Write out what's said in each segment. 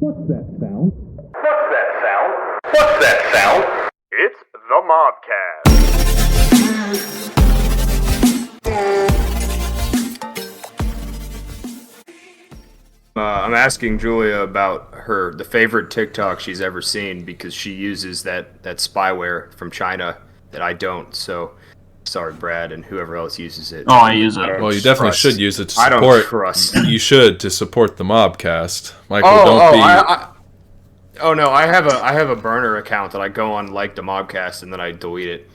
What's that sound? What's that sound? What's that sound? It's the Mobcast. I'm asking Julia about the favorite TikTok she's ever seen because she uses that spyware from China that I don't. So, sorry, Brad, and whoever else uses it. Oh, I use it. Well, you definitely should use it to I support. don't trust. You should to support the Mobcast, Michael. Don't be. No, I have a burner account that I go on like the Mobcast and then I delete it.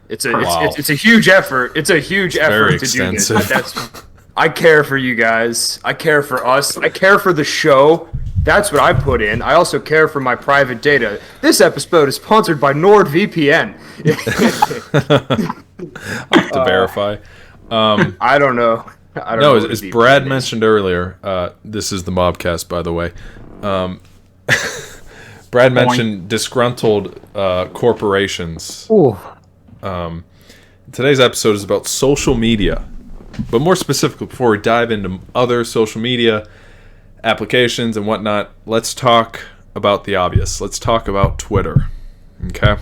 It's a huge effort. It's a huge effort very to do this. extensive. I care for you guys. I care for us. I care for the show. That's what I put in. I also care for my private data. This episode is sponsored by NordVPN. I have to verify. I don't know. No, as Brad mentioned earlier, this is the Mobcast, by the way. Brad mentioned disgruntled corporations. Today's episode is about social media. But more specifically, before we dive into other social media applications and whatnot, let's talk about the obvious. Let's talk about Twitter. Okay?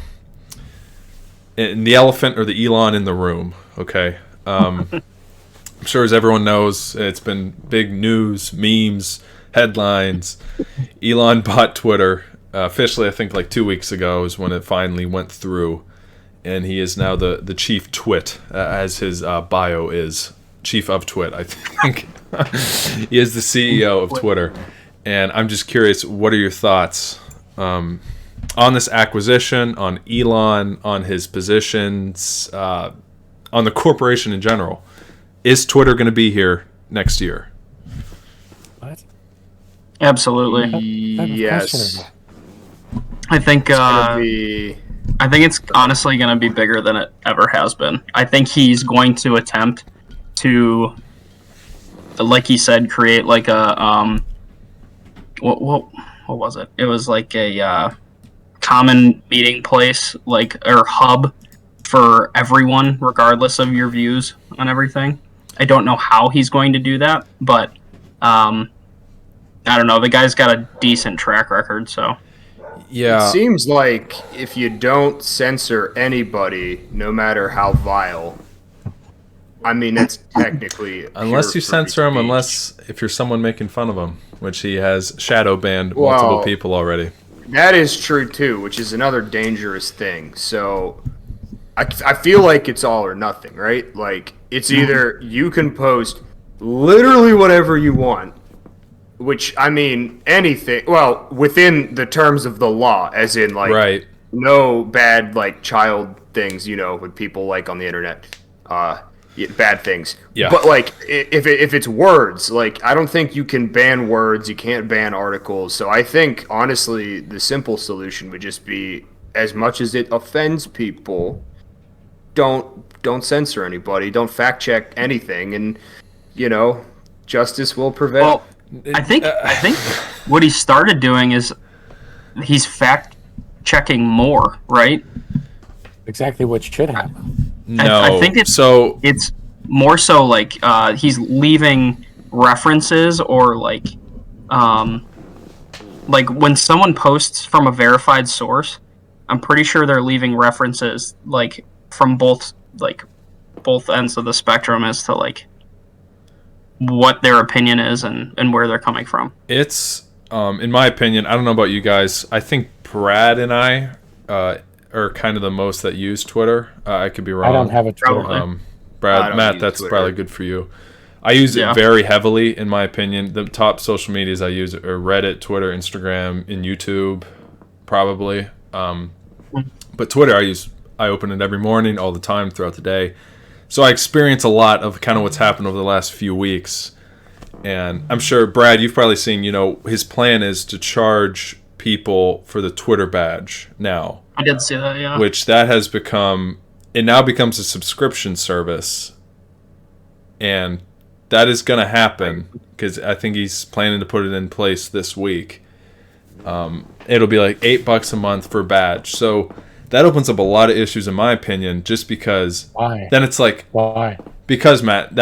And the elephant or the Elon in the room. Okay? I'm sure as everyone knows, it's been big news, memes, headlines. Elon bought Twitter. Officially, I think like 2 weeks ago is when it finally went through. And he is now the chief twit, as his bio is. Chief of Twit, I think. He is the CEO of Twitter. And I'm just curious, what are your thoughts on this acquisition, on Elon, on his positions, on the corporation in general? Is Twitter going to be here next year? What? Absolutely. Yes. I think Be... I think it's honestly going to be bigger than it ever has been. I think he's going to attempt to, like he said, create like a what was it? It was like a common meeting place, like or hub for everyone, regardless of your views on everything. I don't know how he's going to do that, but I don't know. The guy's got a decent track record, so. Yeah. It seems like if you don't censor anybody, no matter how vile, I mean, that's technically unless you censor him, if you're someone making fun of him, which he has shadow banned multiple people already. That is true too, which is another dangerous thing. So I feel like it's all or nothing, right? Like it's either you can post literally whatever you want, which I mean anything, well, within the terms of the law, as in like right. No bad like child things, with people like on the internet. Bad things. Yeah. But like if it's words, like I don't think you can ban words, you can't ban articles. So I think honestly the simple solution would just be, as much as it offends people, don't censor anybody, don't fact check anything, and justice will prevail. Well, I think what he started doing is he's fact checking more, right? Exactly what should happen. No, I think it's more so like he's leaving references or like when someone posts from a verified source, I'm pretty sure they're leaving references like from both ends of the spectrum as to like what their opinion is and where they're coming from. It's in my opinion, I don't know about you guys. I think Brad and I are kind of the most that use Twitter. I could be wrong. I don't have a Twitter. Brad, Matt, that's Twitter. probably good for you. I use it very heavily, in my opinion. The top social medias I use are Reddit, Twitter, Instagram, and YouTube, probably. But Twitter, I open it every morning, all the time, throughout the day. So I experience a lot of kind of what's happened over the last few weeks. And I'm sure, Brad, you've probably seen, his plan is to charge people for the Twitter badge now. I did see that, yeah. Which that has become, it now becomes a subscription service. And that is going to happen because I think he's planning to put it in place this week. It'll be like $8 a month for a badge. So that opens up a lot of issues, in my opinion, just because. Why? Then it's like. Why? Because, Matt,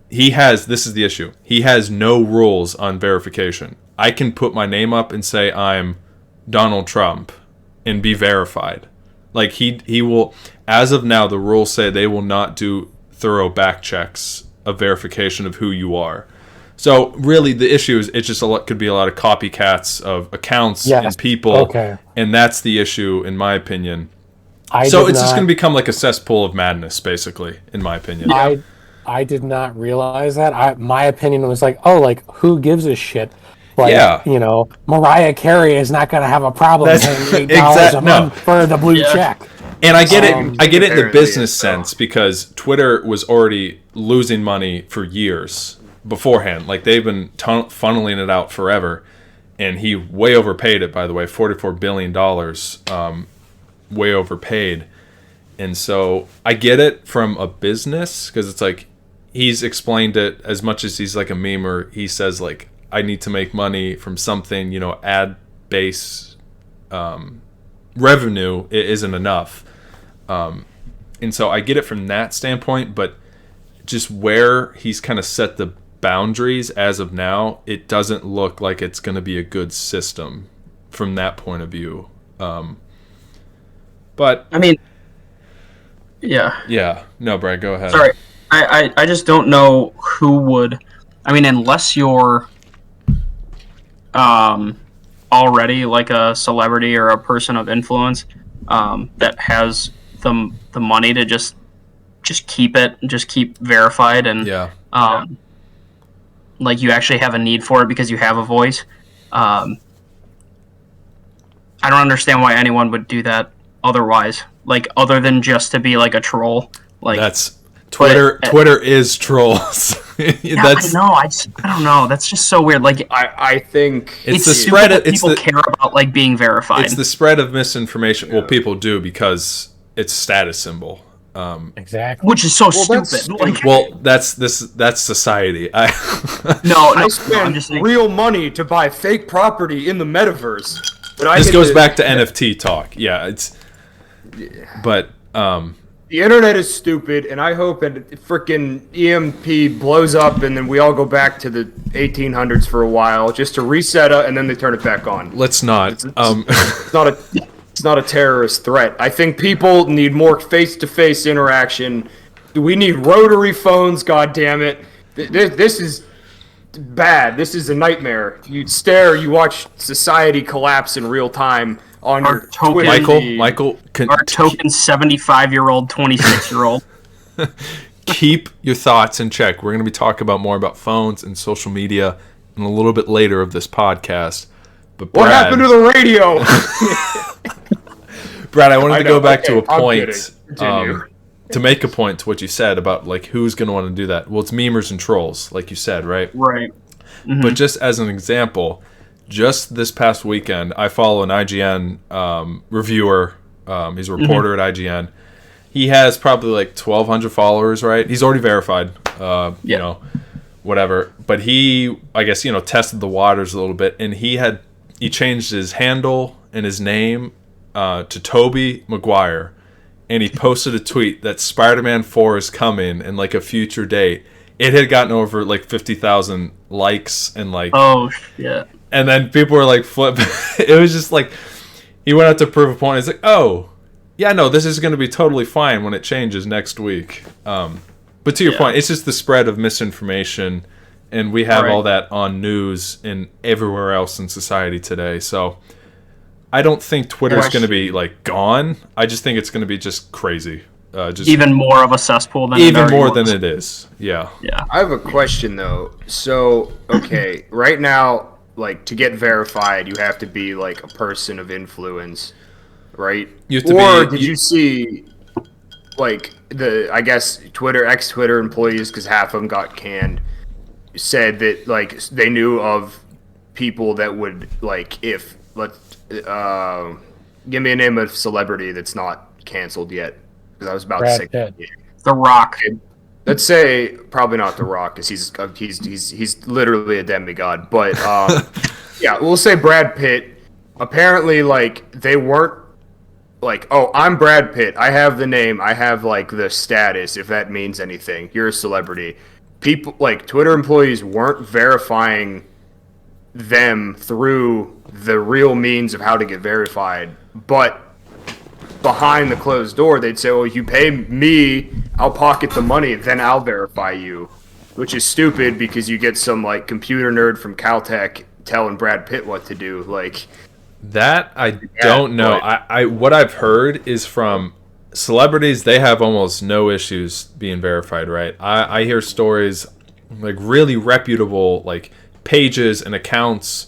this is the issue. He has no rules on verification. I can put my name up and say I'm Donald Trump and be verified. Like he will, as of now, the rules say they will not do thorough back checks of verification of who you are. So really, the issue is it just could be a lot of copycats of accounts and people, Okay. and that's the issue, in my opinion. It's just going to become like a cesspool of madness, basically, in my opinion. I did not realize that. My opinion was like, oh, like who gives a shit? Like, Yeah. you know, Mariah Carey is not going to have a problem That's- paying $8 a no. month for the blue Yeah. check. And I get it. I get it in the apparently business it's so. sense because Twitter was already losing money for years beforehand. Like they've been funneling it out forever, and he way overpaid it. By the way, $44 billion, way overpaid. And so I get it from a business because it's like he's explained it as much as he's like a memer. He says like I need to make money from something, you know, ad base revenue isn't enough. And so I get it from that standpoint, but just where he's kind of set the boundaries as of now, it doesn't look like it's going to be a good system from that point of view. But I mean, yeah. yeah, no, Brad, go ahead. Sorry, I just don't know who would. I mean, unless you're already like a celebrity or a person of influence that has the money to just keep it, just keep verified, and Yeah. like you actually have a need for it because you have a voice. I don't understand why anyone would do that otherwise, like other than just to be like a troll. Like That's Twitter. Twitter is trolls. yeah, That's I know. I don't know. That's just so weird. Like I think it's the stupid spread. that It's people the care about like being verified. it's the spread of misinformation. Well, people do because it's status symbol. Exactly. which is so that's stupid. Like, Well, that's society. no, I I'm spend just saying. real money to buy fake property in the metaverse. But I This get goes to- back to NFT talk. Yeah, it's. But The internet is stupid, and I hope that freaking EMP blows up, and then we all go back to the 1800s for a while, just to reset it, and then they turn it back on. let's not. It's not a terrorist threat. I think people need more face-to-face interaction. We need rotary phones. God damn it! This is bad. This is a nightmare. You stare. You watch society collapse in real time on Our your token- Twitter feed. Michael, Our token 75-year-old, 26-year-old. keep your thoughts in check. We're going to be talking about more about phones and social media in a little bit later of this podcast. But Brad, What happened to the radio? Brad, I wanted I to know, go back okay, to a I'm point. kidding. Continue. To make a point to what you said about like who's going to want to do that. Well, it's memers and trolls, like you said, right? Right. But just as an example, just this past weekend, I follow an IGN reviewer. He's a reporter at IGN. He has probably like 1,200 followers, right? He's already verified, you know, whatever. But he, I guess, you know, tested the waters a little bit, and he changed his handle and his name to Toby Maguire, and he posted a tweet that Spider-Man 4 is coming in like a future date. It had gotten over like 50,000 likes and like, Oh shit. and then people were like, flip. It was just like he went out to prove a point. It's like, oh, yeah, no, this is going to be totally fine when it changes next week. But to your point, it's just the spread of misinformation, and we have all that on news and everywhere else in society today. So I don't think Twitter's going to be like gone. I just think it's going to be just crazy. Just Even more of a cesspool than even it already more than was. it is. Yeah. Yeah. I have a question though. So, okay, right now, like to get verified, you have to be like a person of influence, right? You have to or be- did you see, like I guess ex-Twitter employees, because half of them got canned, said that like they knew of people that would like give me a name of celebrity that's not canceled yet, because I was about Brad to Pitt. say. The Rock. Let's say probably not The Rock, because he's literally a demigod. But yeah, we'll say Brad Pitt. Apparently, like they weren't like, oh, I'm Brad Pitt. I have the name. I have like the status. If that means anything, you're a celebrity. People like Twitter employees weren't verifying them through the real means of how to get verified. But behind the closed door, they'd say, well, you pay me, I'll pocket the money, then I'll verify you. Which is stupid because you get some like computer nerd from Caltech telling Brad Pitt what to do. Like That I don't know. but- I what I've heard is from celebrities, they have almost no issues being verified, right? I hear stories like really reputable like pages and accounts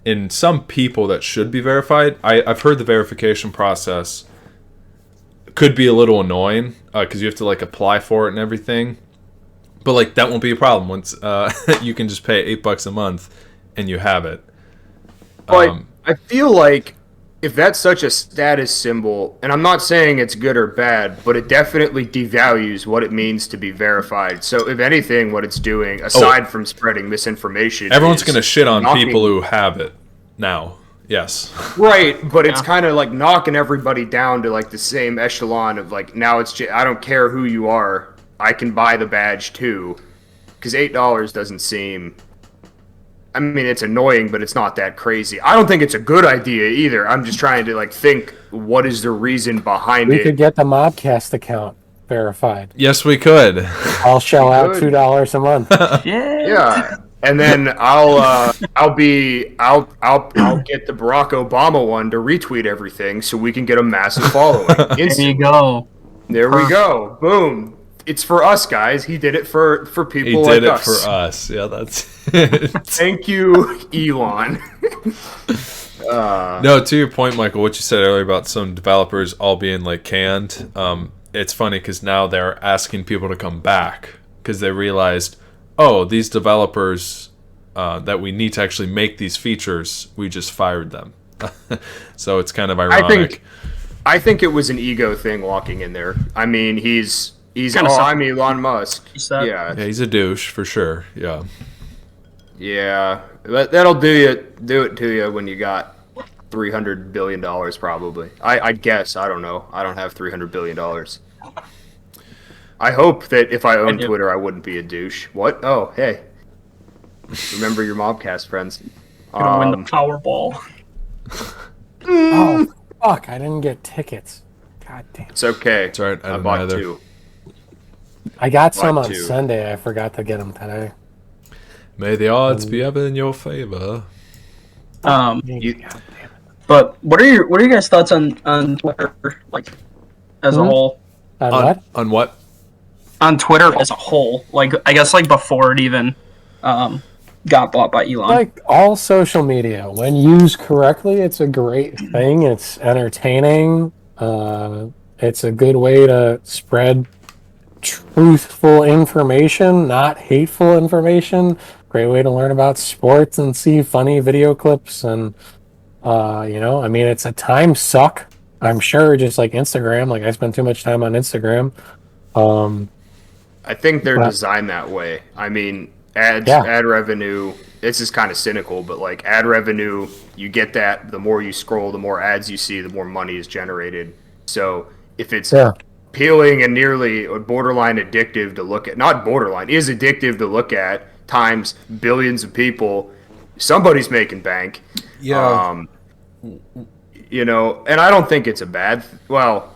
in some people that should be verified. I've heard the verification process could be a little annoying because you have to like apply for it and everything. But like that won't be a problem once you can just pay $8 a month and you have it. But I feel like if that's such a status symbol, and I'm not saying it's good or bad, but it definitely devalues what it means to be verified. So if anything, what it's doing, aside from spreading misinformation, Everyone's is going to shit on knocking- people who have it now. Yes. Right, but it's kind of like knocking everybody down to like the same echelon of like, now it's I don't care who you are, I can buy the badge too, because $8 doesn't seem. I mean, it's annoying, but it's not that crazy. I don't think it's a good idea either. I'm just trying to like think what is the reason behind We it. could get the Mobcast account verified. Yes, we could. I'll shell out could. $2 a month. Yeah, and then I'll get the Barack Obama one to retweet everything so we can get a massive following. There you Instantly. go. There we go. Boom. It's for us guys. He did it for He people did like it us. for us. Yeah, that's it. Thank you, Elon. No, to your point, Michael, what you said earlier about some developers all being like canned, it's funny because now they're asking people to come back because they realized, oh, these developers that we need to actually make these features, we just fired them. So it's kind of ironic. I think it was an ego thing walking in there. I mean, he's Kinda I'm Elon Musk. that. Yeah. Yeah, he's a douche for sure. Yeah. Yeah. That'll do it to you when you got $300 billion probably. I guess. I don't know. I don't have $300 billion. I hope that if I owned do. Twitter, I wouldn't be a douche. What? Oh, hey. Remember your Mobcast friends. Gonna win the Powerball. Oh, fuck. I didn't get tickets. God damn. It's okay. It's all right, I I didn't bought either. 2. I got some on too. Sunday. I forgot to get them today. May the odds be ever in your favor. You- But what are your guys' thoughts on Twitter, like as a whole? On On what? on what? On Twitter as a whole, like I guess like before it even got bought by Elon. Like all social media, when used correctly, it's a great thing. It's entertaining. It's a good way to spread truthful information, not hateful information. Great way to learn about sports and see funny video clips. And, I mean, it's a time suck, I'm sure, just like Instagram. Like, I spend too much time on Instagram. I think they're Well- designed that way. I mean, ad revenue. This is kind of cynical, but like ad revenue, you get that. The more you scroll, the more ads you see, the more money is generated. So if it's Yeah. appealing and nearly or borderline addictive to look at, not borderline, is addictive to look at times billions of people, somebody's making bank. Yeah. And I don't think it's a bad. Well,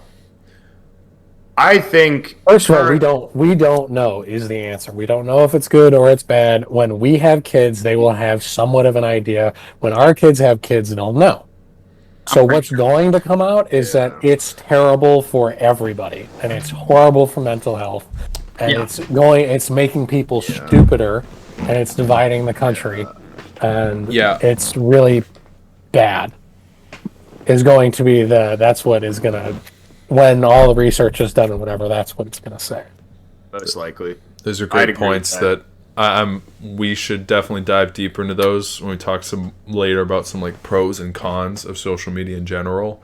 I think First of all, we don't know is the answer. We don't know if it's good or it's bad. When we have kids, they will have somewhat of an idea. When our kids have kids, they'll know. So what's going to come out is that it's terrible for everybody, and it's horrible for mental health, and Yeah. it's making people stupider, and it's dividing the country, and Yeah. it's really bad. Is going to be that's what is gonna, when all the research is done and whatever, that's what it's gonna say. most likely. Those are I'd great agree with points that. that we should definitely dive deeper into those when we talk some later about some like pros and cons of social media in general.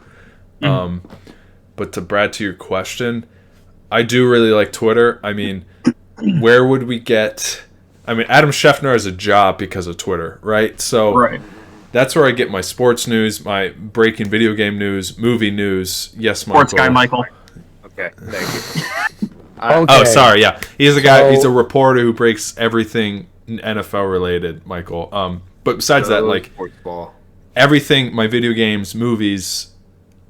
But to Brad, to your question, I do really like Twitter. I mean, where would we get? I mean, Adam Scheffner has a job because of Twitter, right? So Right. that's where I get my sports news, my breaking video game news, movie news. Yes, Michael. Sports guy Michael. Okay, thank you. Okay. Oh, sorry. Yeah, he's a guy. So- He's a reporter who breaks everything NFL related. Michael. But besides that, like sports ball. everything, my video games, movies,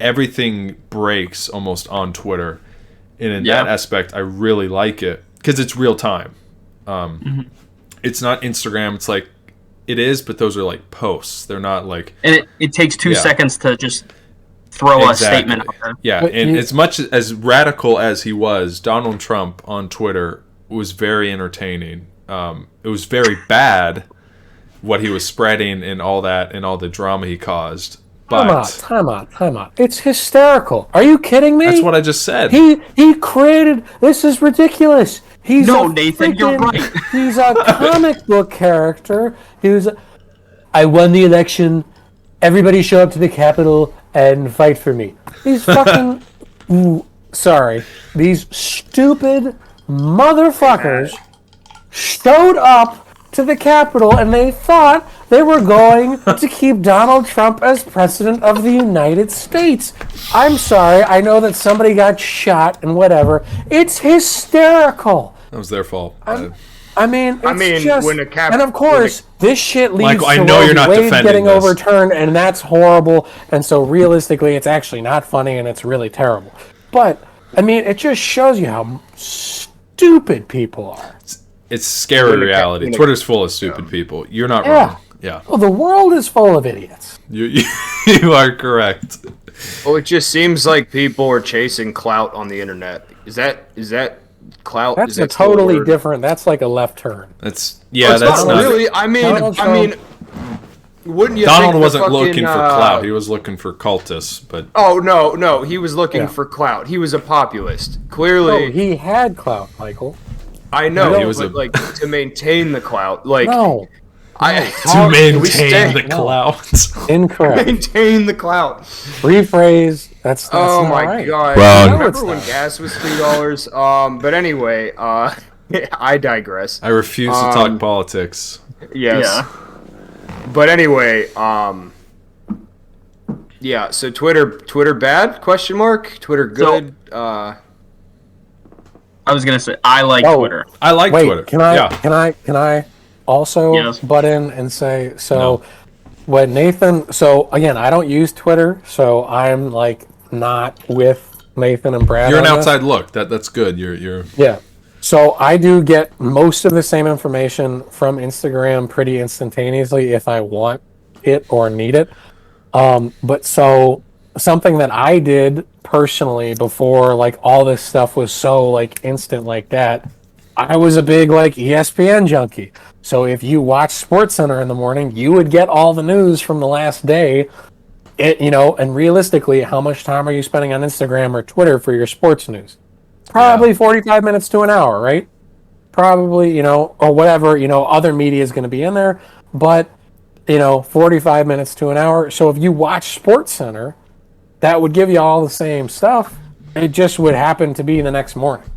everything breaks almost on Twitter. And in that aspect, I really like it because it's real time. It's not Instagram. It's like, it is, but those are like posts. They're not like... And it takes 2 seconds to just throw a statement out there. Yeah, and as much as radical as he was, Donald Trump on Twitter was very entertaining. It was very bad what he was spreading and all that and all the drama he caused. But Time out. It's hysterical. Are you kidding me? that's what I just said. He created... This is ridiculous. He's No, a Nathan, you're right. He's a comic book character. I won the election. Everybody show up to the Capitol and fight for me. These fucking... sorry. These stupid motherfuckers showed up to the Capitol and they thought they were going to keep Donald Trump as president of the United States. I'm sorry. I know that somebody got shot and whatever. It's hysterical. That was their fault. I mean, it's just, when a and of course, this shit leads Michael, I to know Roe you're not v. Wade defending getting this. overturned, and that's horrible. And so, realistically, it's actually not funny, and it's really terrible. But I mean, it just shows you how stupid people are. It's scary reality. Twitter's full of stupid people. You're not wrong. Yeah. Well, the world is full of idiots. You are correct. Well, it just seems like people are chasing clout on the internet. Is that clout? That's is a that still totally word? different. That's like a left turn. That's It's that's not not really. I mean, wouldn't you? Donald think the wasn't fucking, looking for clout. He was looking for cultists, but Oh no, he was looking Yeah. for clout. He was a populist. Oh, Clearly, he had clout, Michael. I know. he was but a- like to maintain the clout. Like No, to maintain the clout. incorrect. maintain the clout. Rephrase. That's Oh not my right. god! Wrong. No, it's Remember when not. gas was $3? But anyway, I digress. I refuse to talk politics. Yes. Yeah. But anyway, yeah. So Twitter bad? Question mark. Twitter good. I was gonna say I like Oh. Twitter. I like Wait, Twitter. can I Yeah. can I also Yes. butt in and say so? No. When Nathan, so again, I don't use Twitter, so I'm like not with Nathan and Brad. You're an on this. outside look. That's good. You're Yeah. So I do get most of the same information from Instagram pretty instantaneously if I want it or need it. But so something that I did personally before like all this stuff was so like instant like that, I was a big like ESPN junkie. So if you watch SportsCenter in the morning, you would get all the news from the last day. And realistically, how much time are you spending on Instagram or Twitter for your sports news? Probably 45 minutes to an hour, right? Probably, or whatever, other media is going to be in there, but 45 minutes to an hour. So if you watch SportsCenter, that would give you all the same stuff. It just would happen to be the next morning.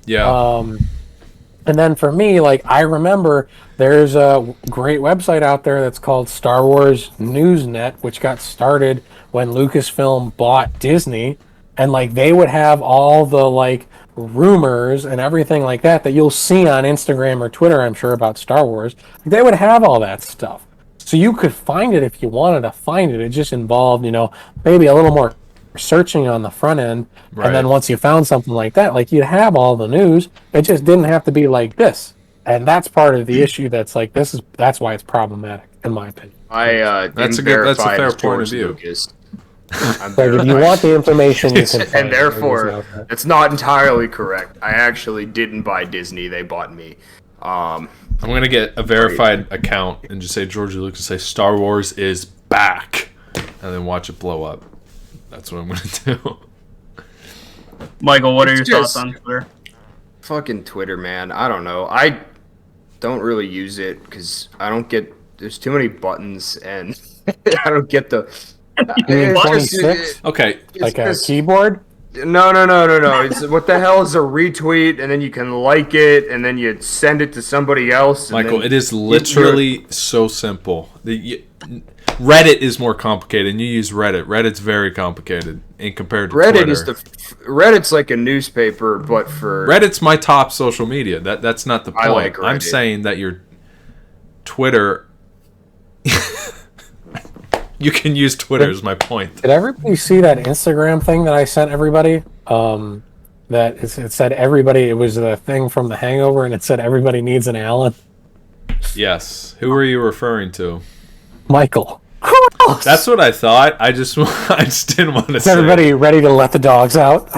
yeah. And then for me, like I remember there's a great website out there that's called Star Wars Newsnet, which got started when Lucasfilm bought Disney, and like they would have all the like rumors and everything like that you'll see on Instagram or Twitter, I'm sure, about Star Wars. They would have all that stuff. So you could find it if you wanted to find it. It just involved, maybe a little more searching on the front end. Right. And then once you found something like that, like you'd have all the news. It just didn't have to be like this. And that's part of the issue that's like that's why it's problematic, in my opinion. I That's didn't that's a verify fair as point George of view. Lucas. I'm Like if you verified. want the information, you can find And it. therefore, it's not entirely correct. I actually didn't buy Disney; they bought me. I'm gonna get a verified account and just say George Lucas, say Star Wars is back, and then watch it blow up. That's what I'm gonna do. Michael, what are your It's thoughts just- on Twitter? Fucking Twitter, man. I don't know. I don't really use it because I don't get. There's too many buttons, and I don't get the. mean it's 26? Okay, Like a just- keyboard? No. It's, what the hell is a retweet? And then you can like it, and then you send it to somebody else. And Michael, then it is literally so simple. Reddit is more complicated, and you use Reddit. Reddit's very complicated in compared to Reddit Twitter. is Reddit's like a newspaper, but for Reddit's my top social media. That's not the point. I like I'm Reddit. saying that your Twitter You can use Twitter. Is my point. Did everybody see that Instagram thing that I sent everybody? That it said everybody. It was the thing from The Hangover, and it said everybody needs an Allen. Yes. Who are you referring to? Michael. Who else? That's what I thought. I just didn't want to Is say. everybody ready to let the dogs out?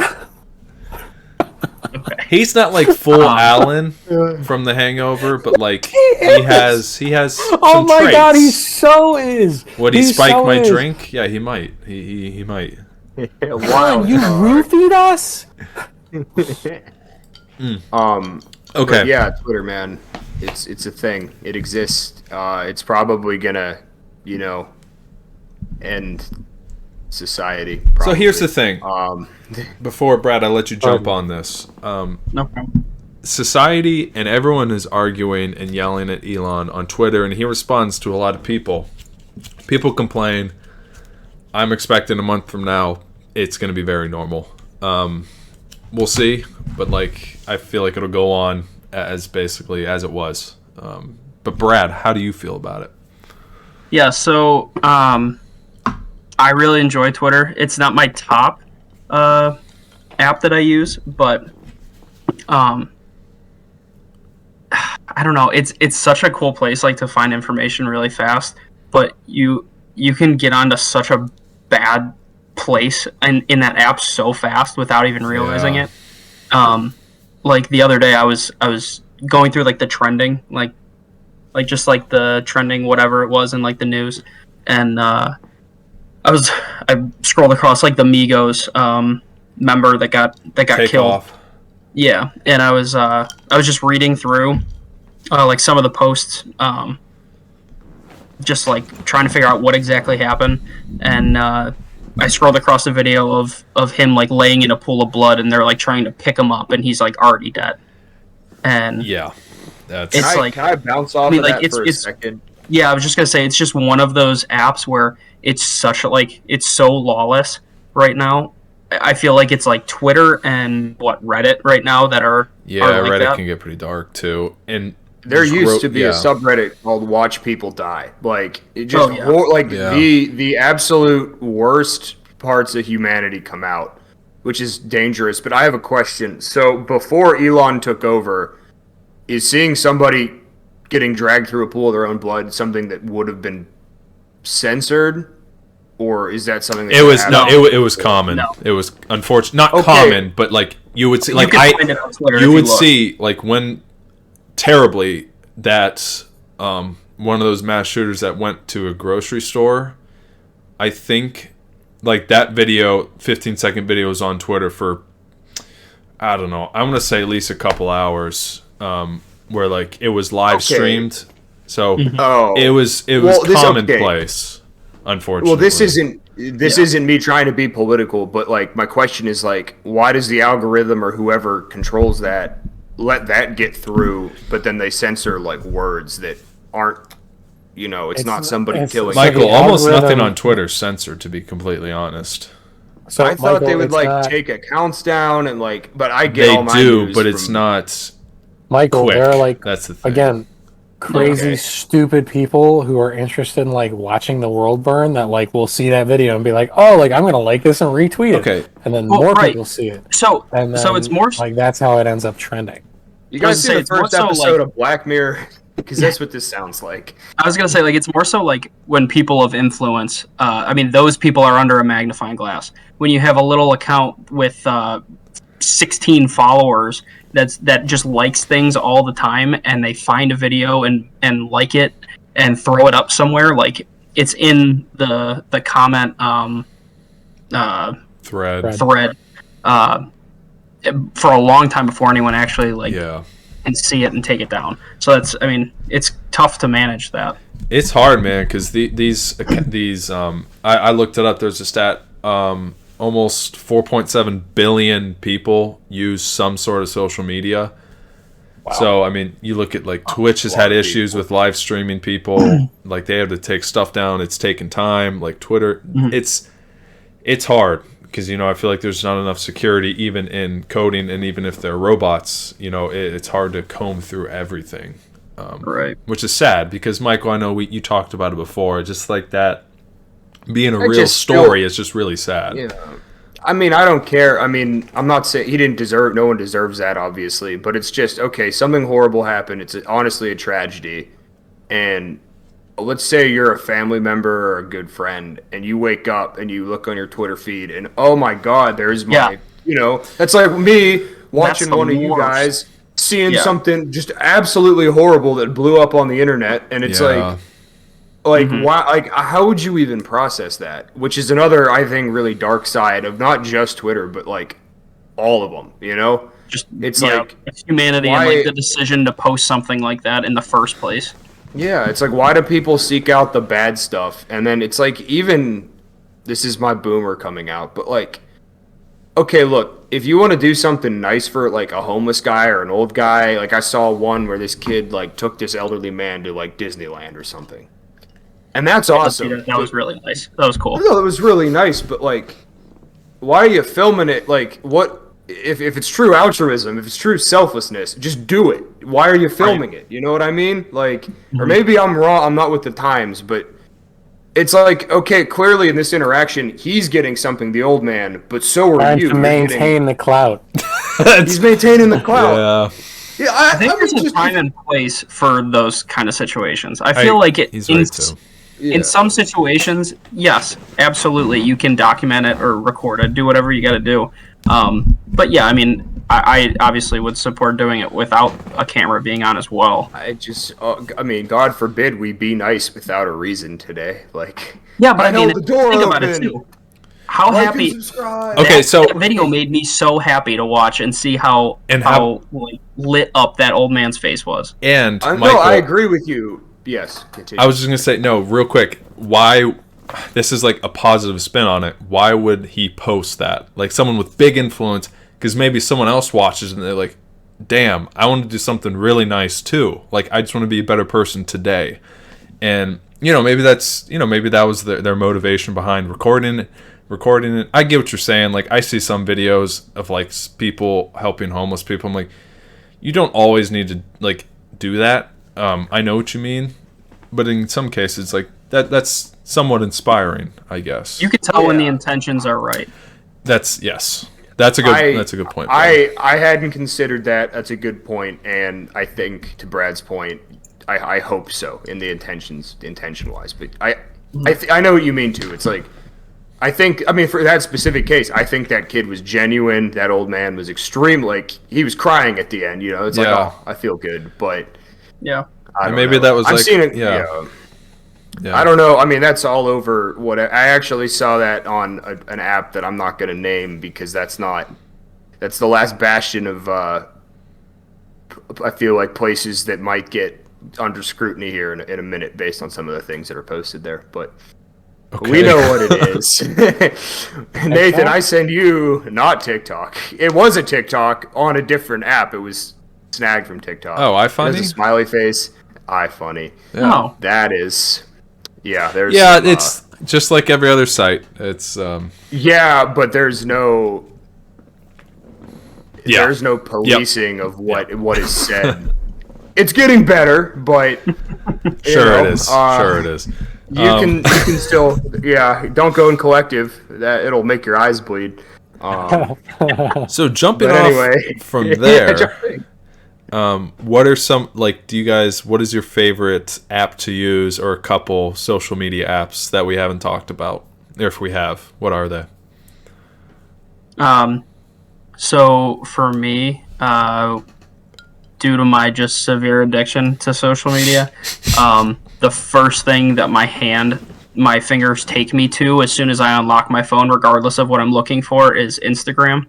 He's not like full Alan from The Hangover, but like he has Oh some my traits. god, he so is. Would he He spike so my is. drink? Yeah, he might. He might. Alan, you roofied us? Okay. But yeah, Twitter, man, it's a thing. It exists. It's probably gonna, end society. So Probably. here's the thing. Before Brad, I let you jump Pardon. on this. No problem. Society and everyone is arguing and yelling at Elon on Twitter, and he responds to a lot of people. People complain. I'm expecting a month from now it's going to be very normal. We'll see, but like I feel like it'll go on as basically as it was. But Brad, how do you feel about it? Yeah, so I really enjoy Twitter. It's not my top app that I use, but I don't know. It's such a cool place, like, to find information really fast. But you can get onto such a bad place in that app so fast without even realizing Yeah. it. Like the other day, I was going through like the trending, like just like the trending whatever it was in like the news, and I scrolled across like the Migos member that got Take killed. off. Yeah, and I was just reading through like some of the posts, just like trying to figure out what exactly happened, and I scrolled across a video of him like laying in a pool of blood, and they're like trying to pick him up, and he's like already dead. And Yeah, that's It's like- can I bounce off I mean, of like, that for a it's- second? yeah, I was just gonna say it's just one of those apps where it's such a, like, it's so lawless right now. I feel like it's like Twitter and Reddit right now that are yeah. are like Reddit that. can get pretty dark too, and There just used to be yeah. a subreddit called "Watch People Die." Like it just Oh, yeah. Yeah. the absolute worst parts of humanity come out, which is dangerous. But I have a question. So before Elon took over, is seeing somebody getting dragged through a pool of their own blood something that would have been censored, or is that something that It was happened? it was common. No. It was unfortunate, not Okay. common, but like you would see, like you can find it on Twitter if you would look. see like when terribly that one of those mass shooters that went to a grocery store. I think like that video, 15-second video, was on Twitter for I don't know. I'm gonna say at least a couple hours, where like it was live Okay. streamed. So Oh, it was Well, this- commonplace. Unfortunately, well, this isn't me trying to be political, but like my question is like, why does the algorithm or whoever controls that let that get through, but then they censor like words that aren't, it's not somebody it's- killing. So Michael, the almost nothing algorithm- on Twitter censored, to be completely honest. So I thought they Michael, would it's like not- take accounts down and like, but I get They all my do, news but it's from- not Michael, quick. they're like That's the thing. again crazy Okay. stupid people who are interested in like watching the world burn that like will see that video and be like, oh, like I'm gonna like this and retweet it. Okay. And then Well, more right. people see it. So And then, so it's more like that's how it ends up trending. You I was guys see gonna the say, it's first more so, episode like- of Black Mirror? Because that's what this sounds like. I was gonna say, like, it's more so like when people of influence. I mean, those people are under a magnifying glass. When you have a little account with 16 followers that just likes things all the time, and they find a video and like it and throw it up somewhere, like it's in the comment Thread. thread for a long time before anyone actually like Yeah. can see it and take it down. So that's, I mean, it's tough to manage that. It's hard, man, because these I looked it up. There's a stat. Almost 4.7 billion people use some sort of social media. So I mean, you look at like Twitch has had issues with live streaming people. Like they have to take stuff down. It's taken time. Like Twitter, it's hard because I feel like there's not enough security even in coding, and even if they're robots, it's hard to comb through everything. Right. which is sad because Michael, I know you talked about it before. Just like that, being a real just story is just really sad. Yeah. I mean, I don't care. I mean, I'm not saying he didn't deserve. No one deserves that, obviously. But it's just okay. Something horrible happened. It's honestly a tragedy. And let's say you're a family member or a good friend, and you wake up and you look on your Twitter feed, and oh my God, there's my. Yeah. That's like me watching the one of you worst. guys seeing Yeah. something just absolutely horrible that blew up on the internet, and it's Yeah. like why, like how would you even process that? Which is another, I think, really dark side of not just Twitter, but like all of them. Just It's yeah, like, it's humanity why- and like the decision to post something like that in the first place. yeah, it's like, why do people seek out the bad stuff? And then it's like, even this is my boomer coming out, but like, okay, look, if you want to do something nice for like a homeless guy or an old guy, like I saw one where this kid like took this elderly man to like Disneyland or something. And that's awesome. That was really nice. That was cool. No, it was really nice, but like, why are you filming it? Like, what if it's true altruism? If it's true selflessness, just do it. Why are you filming it? You know what I mean? Like, or maybe I'm wrong. I'm not with the times, but it's like, okay, clearly in this interaction, he's getting something, the old man, but so are Trying you. to You're maintain the clout. he's maintaining the clout. Yeah. Yeah, I think I there's would a just time and place for those kind of situations. I feel like it He's right too. in some situations, yes, absolutely, you can document it or record it, do whatever you got to do. But yeah, I mean, I obviously would support doing it without a camera being on as well. I mean, God forbid we be nice without a reason today. Like, Yeah, but I I mean, held the door think about it open. too. How like happy? and subscribe. Okay, so That video made me so happy to watch and see how like, lit up that old man's face was. and No, Michael, I agree with you. Yes, continue. I was just gonna say no, real quick. Why? This is like a positive spin on it. Why would he post that? Like someone with big influence, because maybe someone else watches and they're like, "Damn, I want to do something really nice too. Like I just want to be a better person today." And maybe that's maybe that was their motivation behind recording it. I get what you're saying. Like I see some videos of like people helping homeless people. I'm like, you don't always need to like do that. I know what you mean, but in some cases, like that's somewhat inspiring, I guess. You can tell when the Yeah. intentions are right. That's a good point. Brad. I hadn't considered that. That's a good point, and I think to Brad's point, I hope so in the intention wise. But I know what you mean too. It's like I mean for that specific case, I think that kid was genuine. That old man was extreme. Like he was crying at the end. It's like, Yeah. oh, I feel good, but. Yeah. I don't maybe know. that was I'm like- seeing it, yeah. Yeah. I don't know. I mean, that's all over. What I actually saw that on an app that I'm not going to name because that's the last bastion of. I feel like places that might get under scrutiny here in a minute based on some of the things that are posted there, but. Okay. We know what it is. Nathan, I send you not TikTok. It was a TikTok on a different app. It was snagged from TikTok. Oh, There's iFunny? a smiley face. iFunny. Yeah. Oh, That is, yeah. There's Yeah, some, it's just like every other site. It's yeah, but there's no Yeah. there's no policing of what is said. It's getting better, but sure it is. Sure it is. You can still don't go in collective. That it'll make your eyes bleed. So jumping But off anyway, from Yeah, there, jumping. what are some what is your favorite app to use or a couple social media apps that we haven't talked about? Or if we have, what are they? So for me, due to my just severe addiction to social media, the first thing that my fingers take me to as soon as I unlock my phone, regardless of what I'm looking for, is Instagram.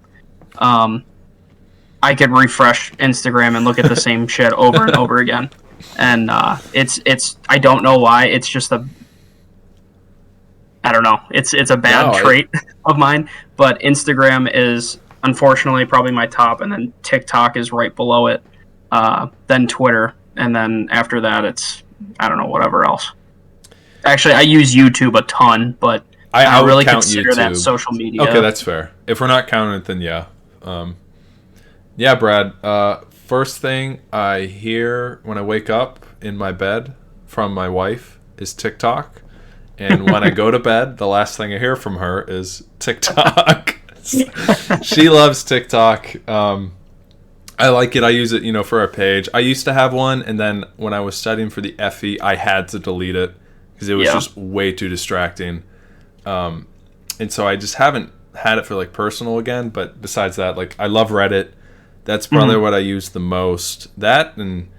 I could refresh Instagram and look at the same shit over and over again. And it's I don't know why. It's just I don't know. It's a bad trait of mine. But Instagram is unfortunately probably my top, and then TikTok is right below it. Then Twitter, and then after that it's I don't know, whatever else. Actually, I use YouTube a ton, but I would really count consider that YouTube. social media. Okay, that's fair. If we're not counting it, then yeah. Yeah, Brad. First thing I hear when I wake up in my bed from my wife is TikTok. And when I go to bed, the last thing I hear from her is TikTok. She loves TikTok. I like it. I use it, for our page. I used to have one, and then when I was studying for the FE, I had to delete it because it was just way too distracting. And so I just haven't had it for like personal again. But besides that, like I love Reddit. That's probably what I use the most. That and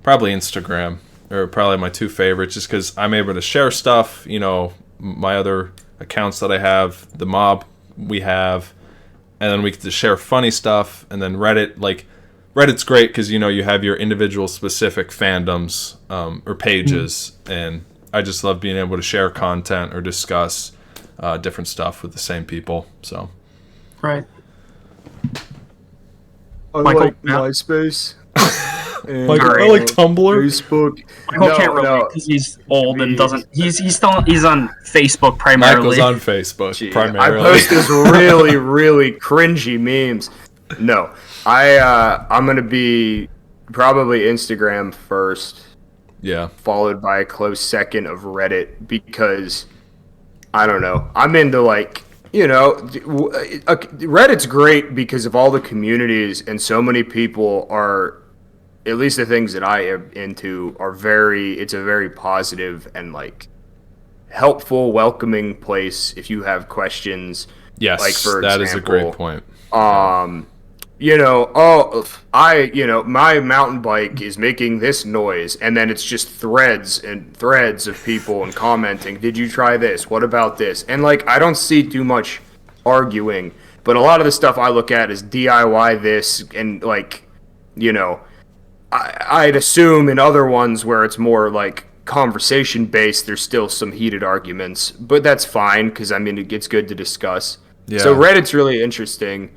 probably Instagram are probably my two favorites, just because I'm able to share stuff. My other accounts that I have, the mob we have, and then we get to share funny stuff. And then Reddit's great because you have your individual specific fandoms or pages, and I just love being able to share content or discuss different stuff with the same people. So, Right. I Michael, like yeah. MySpace. And, I like Tumblr. Facebook. Michael can't relate because he's old and doesn't. He's on Facebook primarily. Michael's on Facebook Gee, primarily. I post these really, really cringy memes. No, I'm gonna be probably Instagram first, Yeah. followed by a close second of Reddit, because I don't know. I'm into Reddit's great because of all the communities, and so many people are, at least the things that I am into, it's a very positive and helpful, welcoming place if you have questions. Yes, Like, for that is a great example, point. My mountain bike is making this noise, and then it's just threads and threads of people and commenting, did you try this? What about this? And I don't see too much arguing, but a lot of the stuff I look at is DIY this, and I'd assume in other ones where it's more conversation based, there's still some heated arguments, but that's fine because it's good to discuss. Yeah. So Reddit's really interesting.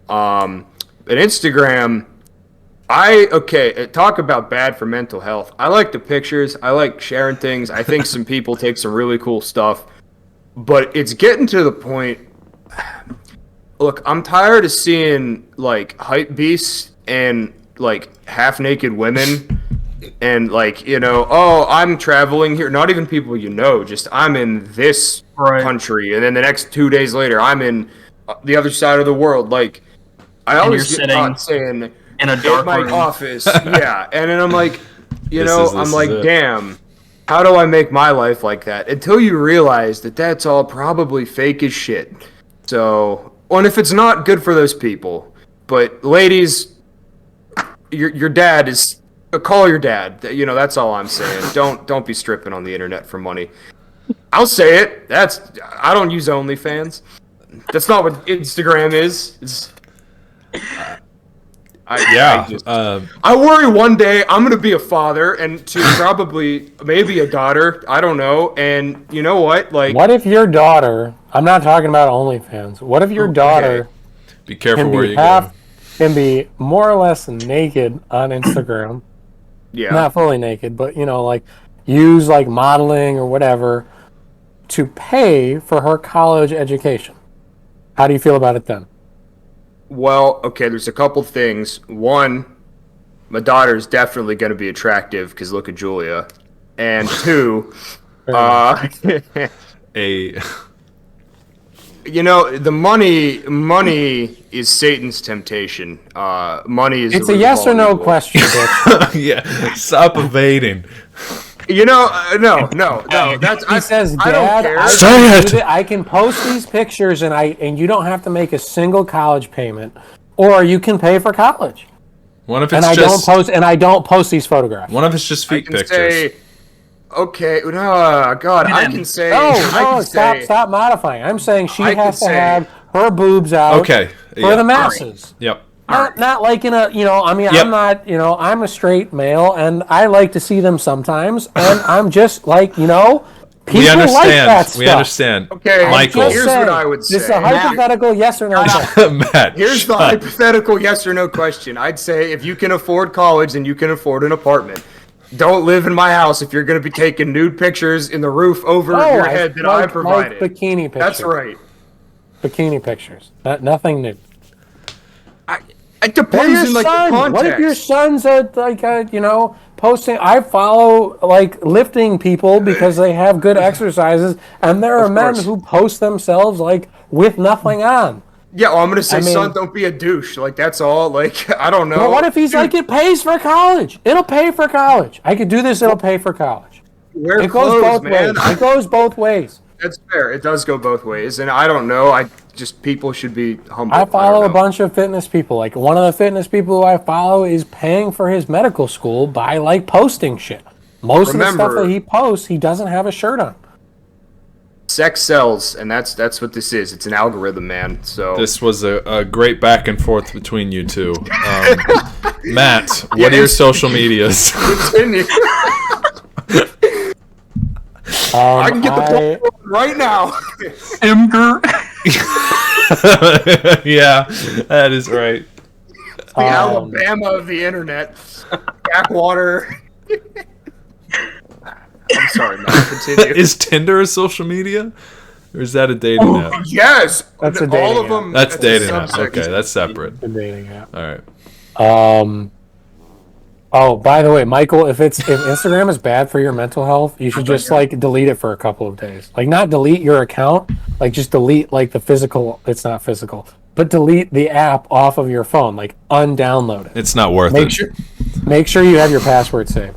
But Instagram, talk about bad for mental health. I like the pictures. I like sharing things. I think some people take some really cool stuff, but it's getting to the point. Look, I'm tired of seeing hype beasts and half naked women and I'm traveling here. Not even people just I'm in this country, and then the next 2 days later I'm in the other side of the world. I always get caught saying in a dark my room. office, yeah, and then I'm it. damn, how do I make my life like that? Until you realize that that's all probably fake as shit. So, and if it's not, good for those people. But ladies, your dad is, call your dad. That's all I'm saying. Don't be stripping on the internet for money. I'll say it. I don't use OnlyFans. That's not what Instagram is. I worry one day I'm gonna be a father and to probably maybe a daughter. I don't know. And you know what? What if your daughter? I'm not talking about OnlyFans. What if your daughter Be careful can where be you go. can be more or less naked on Instagram? Yeah. Not fully naked, but use modeling or whatever to pay for her college education. How do you feel about it then? Well, okay, there's a couple things. One, my daughter is definitely going to be attractive because look at Julia. And two, The money is Satan's temptation. Money is. It's a yes or no question, bitch. Yeah, stop evading. No. That's He says, I "Dad, don't care. Say it!" I can post these pictures, and you don't have to make a single college payment, or you can pay for college." One of And it's I don't post these photographs. One of it's just I feet can pictures. say, okay, no, God, I can say. No, stop modifying. I'm saying she I can has to say- have her boobs out Okay. for Yeah. the masses. Yep. Not like in a, Yep. I'm not, I'm a straight male and I like to see them sometimes. And I'm just people We like understand. that stuff. We understand. Okay, Michael. here's what I would say. This is a hypothetical yes or no question. Matt. Here's the shut. hypothetical yes or no question. I'd say if you can afford college, then you can afford an apartment. Don't live in my house if you're going to be taking nude pictures in the roof over your head that I provided. Bikini pictures. That's right. Bikini pictures. Nothing new. It depends Your in the son. context. What if your son's posting. I follow like lifting people because they have good exercises, and there are men course. who post themselves like with nothing on. Yeah, well, I'm gonna say, I mean- son, don't be a douche. Like that's all. Like I don't know. But what if he's like, it pays for college? It'll pay for college. I could do this. It'll pay for college. wear It goes clothes, both man? ways. It goes both ways. That's fair. It does go both ways, and I don't know. I just people should be humble. I follow a don't know. bunch of fitness people. Like one of the fitness people who I follow is paying for his medical school by like posting shit. Most of the stuff Remember- that he posts, he doesn't have a shirt on. Sex sells, and that's what this is. It's an algorithm, man. So This was a great back and forth between you two. Matt, what Yeah, are your it's- social medias? continue. I can get the ball right now. Imgur. Yeah, that is right. The Alabama of the internet. Backwater. I'm sorry, man. Continue. Is Tinder a social media? Or is that a dating app? Yes. That's a all dating of them. That's a dating app. subset. Okay, that's separate. The dating app. All right. Oh, by the way, Michael, if Instagram is bad for your mental health, you should just like delete it for a couple of days. Like not delete your account, like just delete like the physical. It's not physical, but delete the app off of your phone. Like undownload it. It's not worth Make it. sure you have your password saved.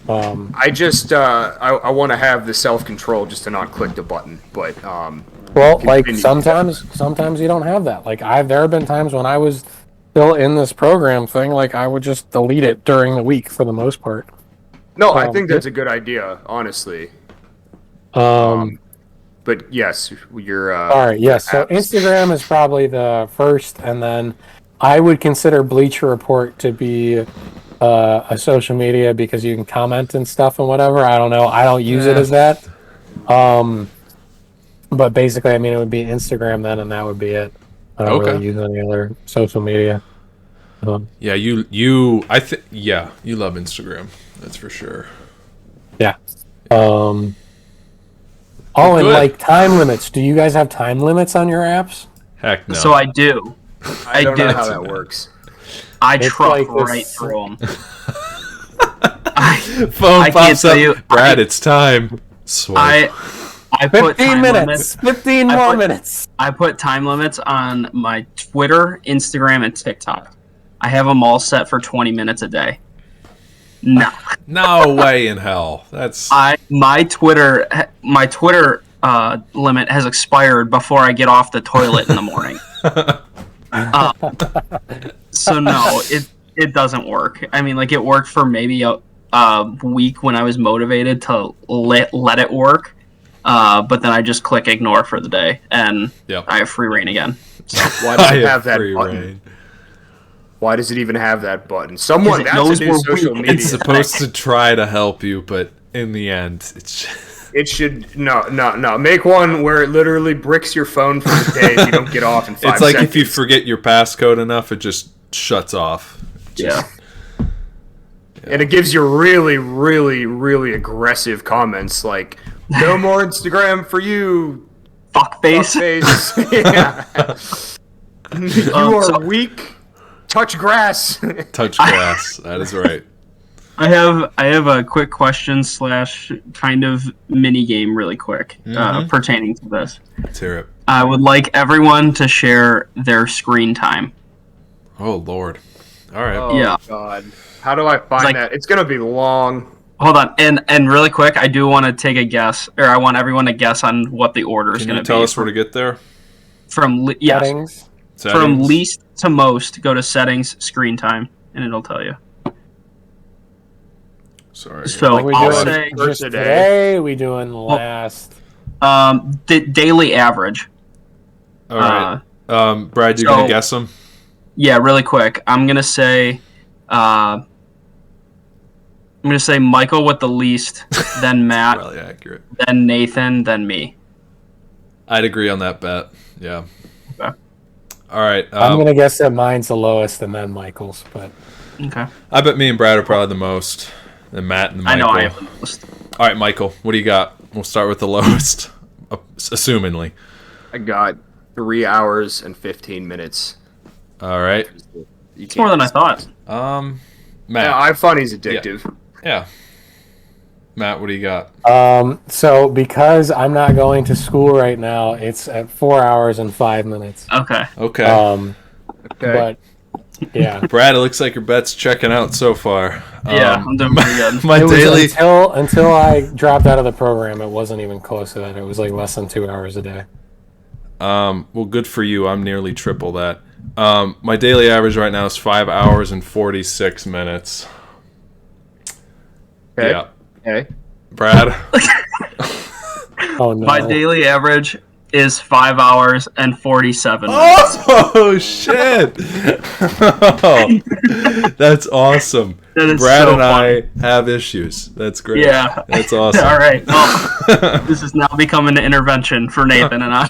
I just I want to have the self control just to not click the button, but Well, like Continue. sometimes you don't have that. Like there have been times when I was still in this program thing, like I would just delete it during the week for the most part. no, I think that's a good idea, honestly. But yes, you're All right, yes. So apps. Instagram is probably the first, and then I would consider Bleacher Report to be a social media because you can comment and stuff and whatever. I don't know. I don't use it as that. But basically, I mean, it would be Instagram then, and that would be it. I don't Okay. really use any other social media. Yeah, you love Instagram. That's for sure. Yeah. Oh, and Good. like time limits. Do you guys have time limits on your apps? Heck no. So I do. I don't do. know how that works. I It's truck like this- right through them. Phone I can't pops tell up. you- Brad, it's time. Swipe. I put 15 time minutes. limits. 15 more minutes. I put time limits on my Twitter, Instagram, and TikTok. I have them all set for 20 minutes a day. No, No way in hell. That's my Twitter limit has expired before I get off the toilet in the morning. So no, it doesn't work. I mean, like it worked for maybe a week when I was motivated to let it work, but then I just click ignore for the day, and Yep. I have free reign again. Why does I it have that free button? reign. Why does it even have that button? Someone Because it that's knows a new we're social weak. media. It's supposed to try to help you, but in the end, it's It should no. Make one where it literally bricks your phone for the day if you don't get off in 5 it's like seconds. if you forget your passcode enough, it just shuts off. Yeah. And it gives you really, really, really aggressive comments like "No more Instagram for you, Fuckface. face." Yeah. You are so- weak. Touch grass. Touch grass. That is right. I have a quick question / kind of mini game really quick pertaining to this. Let's hear it. I would like everyone to share their screen time. Oh Lord. All right. Oh Yeah. God. How do I find like- that? It's gonna be long. Hold on, and really quick, I do want to take a guess, or I want everyone to guess on what the order is Can going you to tell be. us where to get there? From yes, Settings. from Settings? least to most, go to settings, screen time, and it'll tell you. Sorry. So Are we I'll doing say just today? today? We doing last? daily average. All right. Brad, you so- gonna guess them? Yeah, really quick. I'm gonna say Michael with the least, then Matt, Probably accurate. then Nathan, then me. I'd agree on that bet. Yeah. Okay. All right. I'm gonna guess that mine's the lowest, and then Michael's. But Okay. I bet me and Brad are probably the most. Then Matt and I Michael. know I have the most. All right, Michael. What do you got? We'll start with the lowest, assumingly. I got 3 hours and 15 minutes. All right. You It's more than I thought. Matt. Yeah, iFunny's addictive. Yeah. Matt, what do you got? So because I'm not going to school right now, it's at 4 hours and 5 minutes. Okay. Okay. Okay. But yeah, Brad, it looks like your bet's checking out so far. Yeah, I'm doing pretty good. My it was daily. until I dropped out of the program, it wasn't even close to that. It was like less than 2 hours a day. Well, good for you. I'm nearly triple that. My daily average right now is 5 hours and 46 minutes. Okay. Yeah. Okay. Brad? Oh no! My daily average is 5 hours and 47 minutes. Oh, shit. Oh, that's awesome. That is Brad so and funny. I have issues. That's great. Yeah. That's awesome. All right. Well, this is now becoming an intervention for Nathan and I.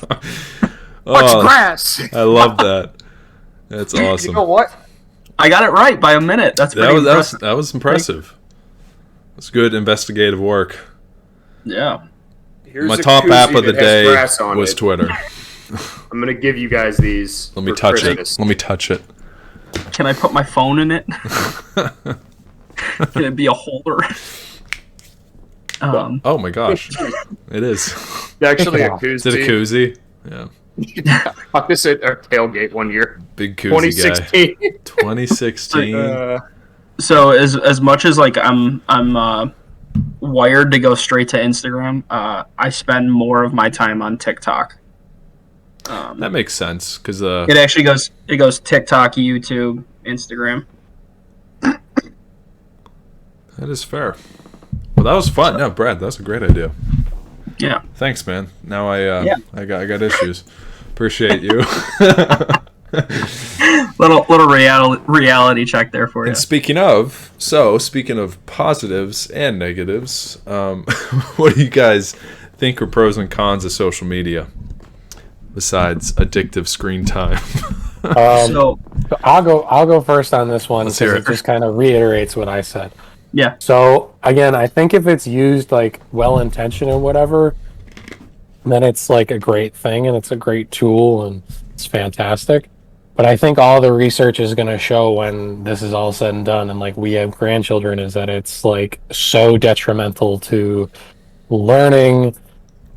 Oh, Grass. I love that. That's awesome. You know what? I got it right by a minute. That's pretty impressive. That was impressive. It's good investigative work. Yeah. Here's My a top koozie app of the that has day grass on was it. Twitter. I'm gonna give you guys these. Let me for touch Christmas. it. Let me touch it. Can I put my phone in it? Can it be a holder? Oh my gosh. It is. It's actually a Is it a koozie. koozie? Yeah. I this at our tailgate one year. Big koozie guy. 2016. 2016. So as much as like I'm wired to go straight to Instagram, I spend more of my time on TikTok. That makes sense because It actually goes TikTok, YouTube, Instagram. that is fair. Well, that was fun. Yeah, Brad, that's a great idea. Yeah. Thanks, man. Now I Yeah. I got issues. Appreciate you. Little reality check there for you. And speaking of positives and negatives, what do you guys think are pros and cons of social media besides addictive screen time? So I'll go first on this one Let's hear because it. it just kind of reiterates what I said. yeah. So again, I think if it's used like well intentioned and whatever, then it's like a great thing and it's a great tool and it's fantastic. But I think all the research is going to show when this is all said and done and like we have grandchildren is that it's like so detrimental to learning,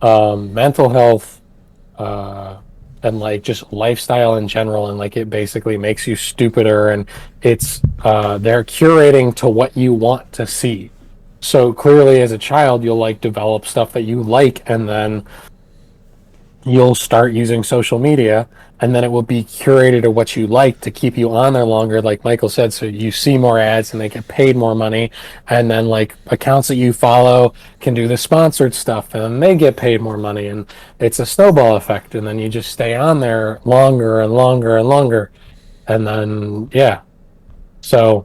mental health, and like just lifestyle in general, and like it basically makes you stupider, and it's they're curating to what you want to see. So clearly as a child you'll like develop stuff that you like, and then you'll start using social media, and then it will be curated to what you like to keep you on there longer, like Michael said, so you see more ads and they get paid more money, and then like accounts that you follow can do the sponsored stuff and then they get paid more money, and it's a snowball effect, and then you just stay on there longer and longer and longer, and then so,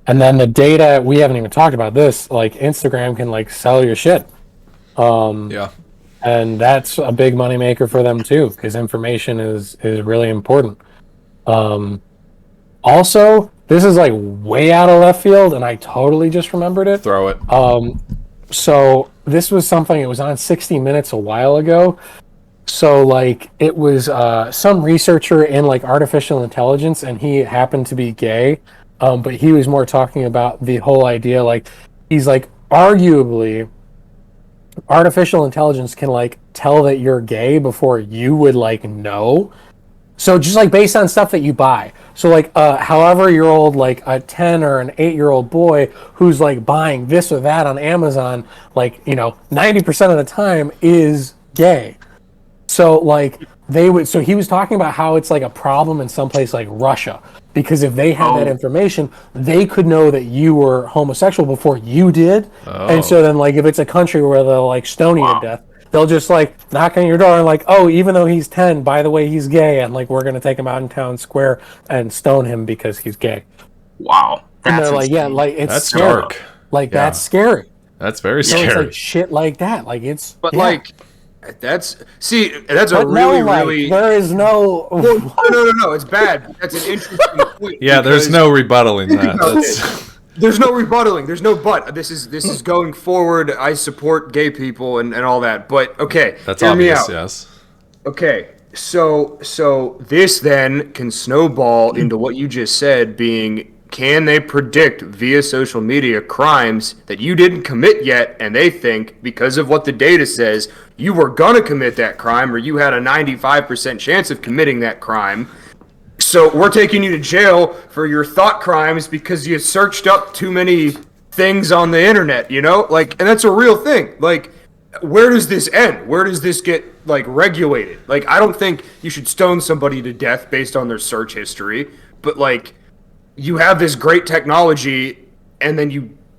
and then the data, we haven't even talked about this, like Instagram can like sell your shit. Yeah. And that's a big moneymaker for them too, because information is really important. Also, this is like way out of left field, and I totally just remembered it. Throw it. So this was something, it was on 60 Minutes a while ago. So like it was some researcher in like artificial intelligence, and he happened to be gay, but he was more talking about the whole idea, like he's like arguably artificial intelligence can like tell that you're gay before you would like know. So just like based on stuff that you buy. So like however year old, like a 10 or an 8-year-old boy who's like buying this or that on Amazon, like, 90% of the time is gay. So like so he was talking about how it's like a problem in some place like Russia, because if they had that information, they could know that you were homosexual before you did. And so then like if it's a country where they'll like stone you to death, they'll just like knock on your door and like, oh, even though he's 10, by the way, he's gay, and like we're gonna take him out in town square and stone him because he's gay. Wow. And they're like, insane. yeah, like it's That's scary. dark. Like Yeah. that's scary. That's very So it's scary. like shit like that. Like it's But yeah. like, that's a But really, no, like, really. there is no. No, it's bad. That's an interesting point. Yeah, there's because no rebuttaling that. about That's, There's no rebuttaling. There's no but. This is going forward. I support gay people and all that. But okay, that's hear me obvious, out. yes. Okay, so this then can snowball into what you just said being can they predict via social media crimes that you didn't commit yet, and they think because of what the data says you were gonna commit that crime, or you had a 95% chance of committing that crime, so we're taking you to jail for your thought crimes because you searched up too many things on the internet, you know? Like, and that's a real thing. Like, where does this end? Where does this get, like, regulated? Like, I don't think you should stone somebody to death based on their search history, but, like, you have this great technology, and then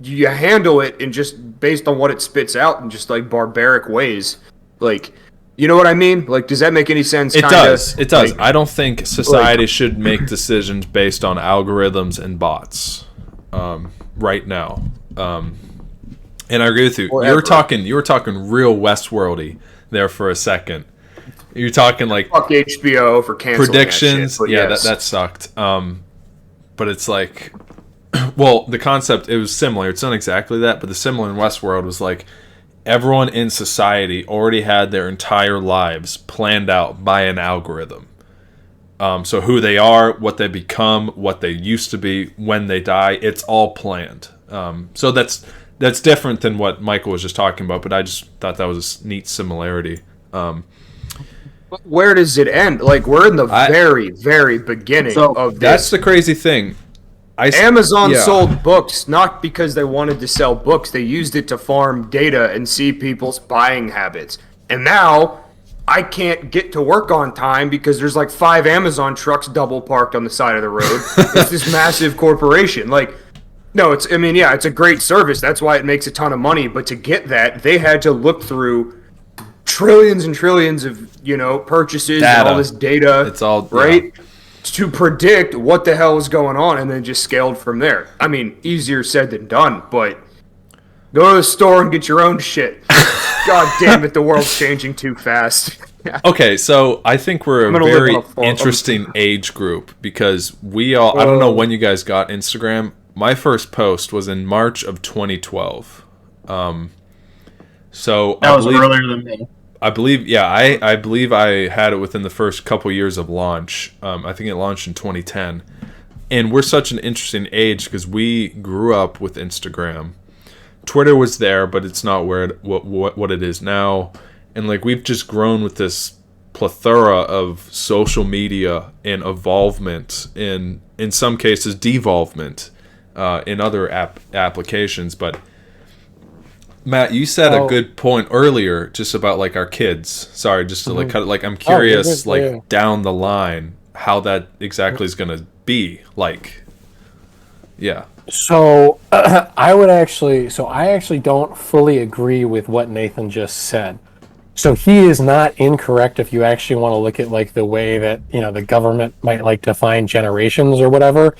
you handle it in just based on what it spits out in just, like, barbaric ways. Like, you know what I mean? Like, does that make any sense? It does. It does. Like, I don't think society should make decisions based on algorithms and bots right now. And I agree with you. You were talking real Westworldy there for a second. You're talking like fuck HBO for canceling predictions. That shit, yeah, yes. that sucked. But it's like, well, the concept, it was similar. It's not exactly that, but the similar in Westworld was like everyone in society already had their entire lives planned out by an algorithm. So who they are, what they become, what they used to be, when they die, it's all planned. So that's different than what Michael was just talking about, but I just thought that was a neat similarity. Where does it end? Like, we're in the very, very beginning of this. That's the crazy thing. Amazon sold books not because they wanted to sell books. They used it to farm data and see people's buying habits. And now I can't get to work on time because there's like 5 Amazon trucks double parked on the side of the road. It's this massive corporation. Like, no, it's a great service. That's why it makes a ton of money. But to get that, they had to look through trillions and trillions of, purchases and all this data. It's all right. Yeah. To predict what the hell is going on, and then just scaled from there. I mean, easier said than done, but go to the store and get your own shit. God damn it, the world's changing too fast. Okay, so I think we're a very interesting age group because we all, I don't know when you guys got Instagram. My first post was in March of 2012. So that was earlier than me. I believe I had it within the first couple years of launch. I think it launched in 2010. And we're such an interesting age because we grew up with Instagram. Twitter was there, but it's not what it is now. And like we've just grown with this plethora of social media and evolvement, in some cases devolvement in other applications. But Matt, you said a good point earlier just about like our kids. Sorry, just to like cut it. Like I'm curious, down the line, how that exactly is going to be like. Yeah. So I actually don't fully agree with what Nathan just said. So he is not incorrect if you actually want to look at like the way that, the government might like define generations or whatever.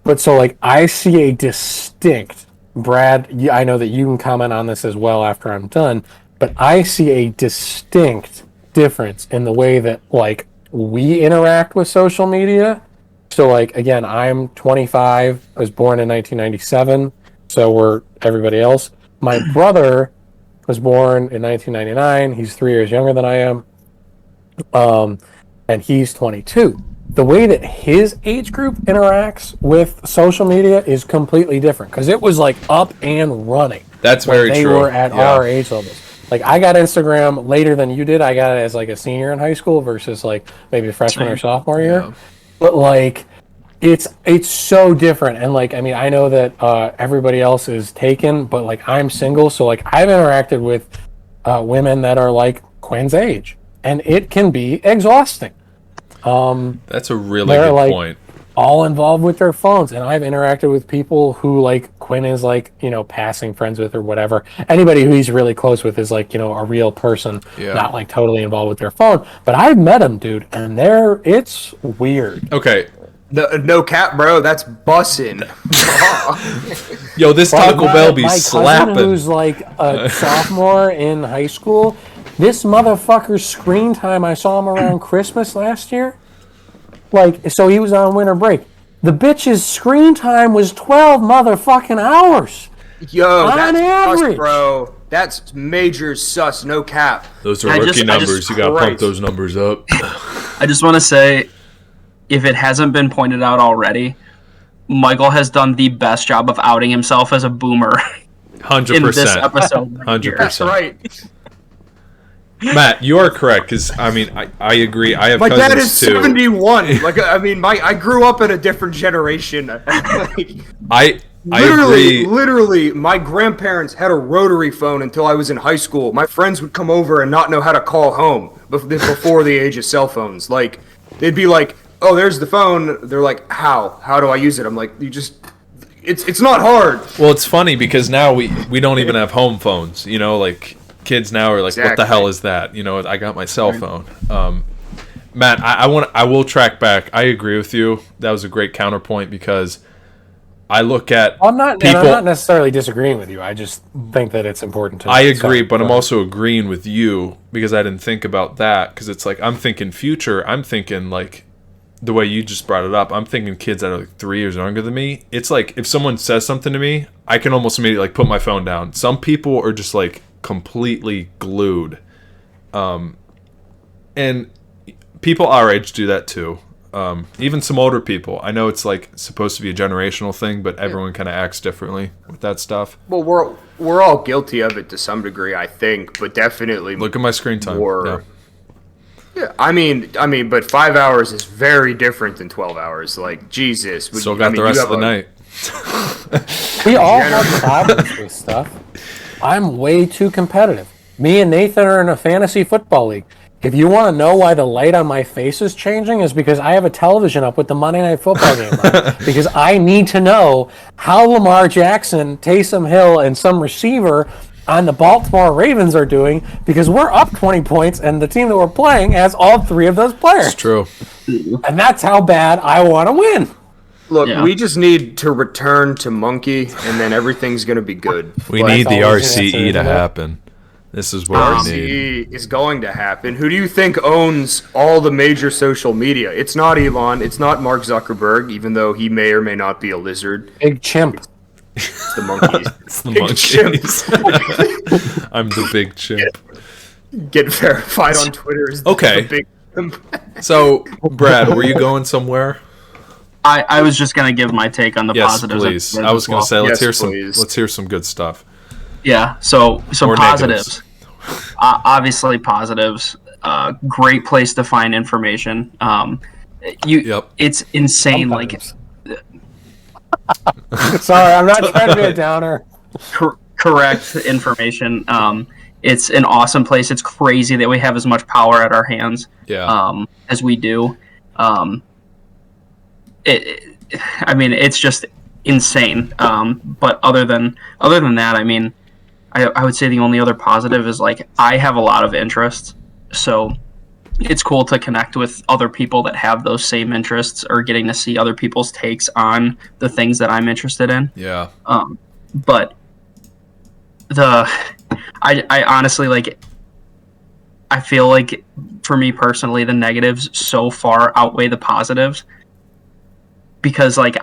But so like I see a distinct, Brad, I know that you can comment on this as well after I'm done, but I see a distinct difference in the way that like we interact with social media. So like, again, I'm 25, I was born in 1997, so we're everybody else. My brother was born in 1999, he's 3 years younger than I am, and he's 22. The way that his age group interacts with social media is completely different because it was like up and running. That's very true. They were at our age levels. Like I got Instagram later than you did. I got it as like a senior in high school versus like maybe a freshman or sophomore year. Yeah. But like it's so different. And like, I mean, I know that everybody else is taken, but like I'm single. So like I've interacted with women that are like Quinn's age and it can be exhausting. That's a really good point. All involved with their phones, and I've interacted with people who like Quinn is like passing friends with or whatever. Anybody who he's really close with is like a real person, not like totally involved with their phone. But I've met him, dude, and it's weird. Okay, no cap, bro. That's bussin'. Yo, this Taco Bell be slapping. My cousin who's like a sophomore in high school. This motherfucker's screen time, I saw him around Christmas last year. Like, so he was on winter break. The bitch's screen time was 12 motherfucking hours. Yo, that's sus, bro. That's major sus, no cap. Those are rookie numbers. You gotta pump those numbers up. I just want to say, if it hasn't been pointed out already, Michael has done the best job of outing himself as a boomer 100%. in this episode. 100%. That's right. Matt, you are correct because I agree. I have My cousins dad is too. 71. Like, I grew up in a different generation. Like, I agree. Literally, my grandparents had a rotary phone until I was in high school. My friends would come over and not know how to call home before the age of cell phones. Like, they'd be like, "Oh, there's the phone." They're like, "How? How do I use it?" I'm like, "You just." It's not hard. Well, it's funny because now we don't even have home phones. You know, like kids now are like, "What the hell is that?" You know, I got my cell phone. Matt, I will track back. I agree with you. That was a great counterpoint because I look at I'm not people. necessarily disagreeing with you. I just think that it's important to. I agree, but I'm also agreeing with you because I didn't think about that because it's like I'm thinking future. I'm thinking like the way you just brought it up. I'm thinking kids that are like 3 years younger than me. It's like if someone says something to me, I can almost immediately like put my phone down. Some people are just like completely glued, and people our age do that too. Even some older people. I know it's like supposed to be a generational thing, but everyone kind of acts differently with that stuff. Well, we're all guilty of it to some degree, I think, but definitely Look at my screen time. more. Yeah, I mean, but 5 hours is very different than 12 hours. Like, Jesus. Still got the rest of the night. We all have problems with stuff. I'm way too competitive. Me and Nathan are in a fantasy football league. If you want to know why the light on my face is changing, is because I have a television up with the Monday Night Football game on. Because I need to know how Lamar Jackson, Taysom Hill, and some receiver on the Baltimore Ravens are doing, because we're up 20 points, and the team that we're playing has all three of those players. It's true. And that's how bad I want to win. Look, Yeah. we just need to return to Monkey, and then everything's going to be good. We But need the always the RCE answer, to isn't it? happen. This is what we need. RCE is going to happen. Who do you think owns all the major social media? It's not Elon. It's not Mark Zuckerberg, even though he may or may not be a lizard. Big chimp. It's the monkeys. It's the Big monkeys. I'm the big chimp. Get verified on Twitter. As Okay. the big chimp. So, Brad, were you going somewhere? I was just gonna give my take on the Yes, positives. please. as I was going to say Yes, let's hear some good stuff. Yeah, so some Or positives. Obviously positives. Great place to find information. Yep. It's insane. Sometimes. Sorry, I'm not trying to be a downer. Correct information. It's an awesome place. It's crazy that we have as much power at our hands Yeah. as we do. It's just insane. But other than that, I mean, I would say the only other positive is like I have a lot of interests, so it's cool to connect with other people that have those same interests, or getting to see other people's takes on the things that I'm interested in. Yeah. But I honestly, like, I feel like for me personally, the negatives so far outweigh the positives, because like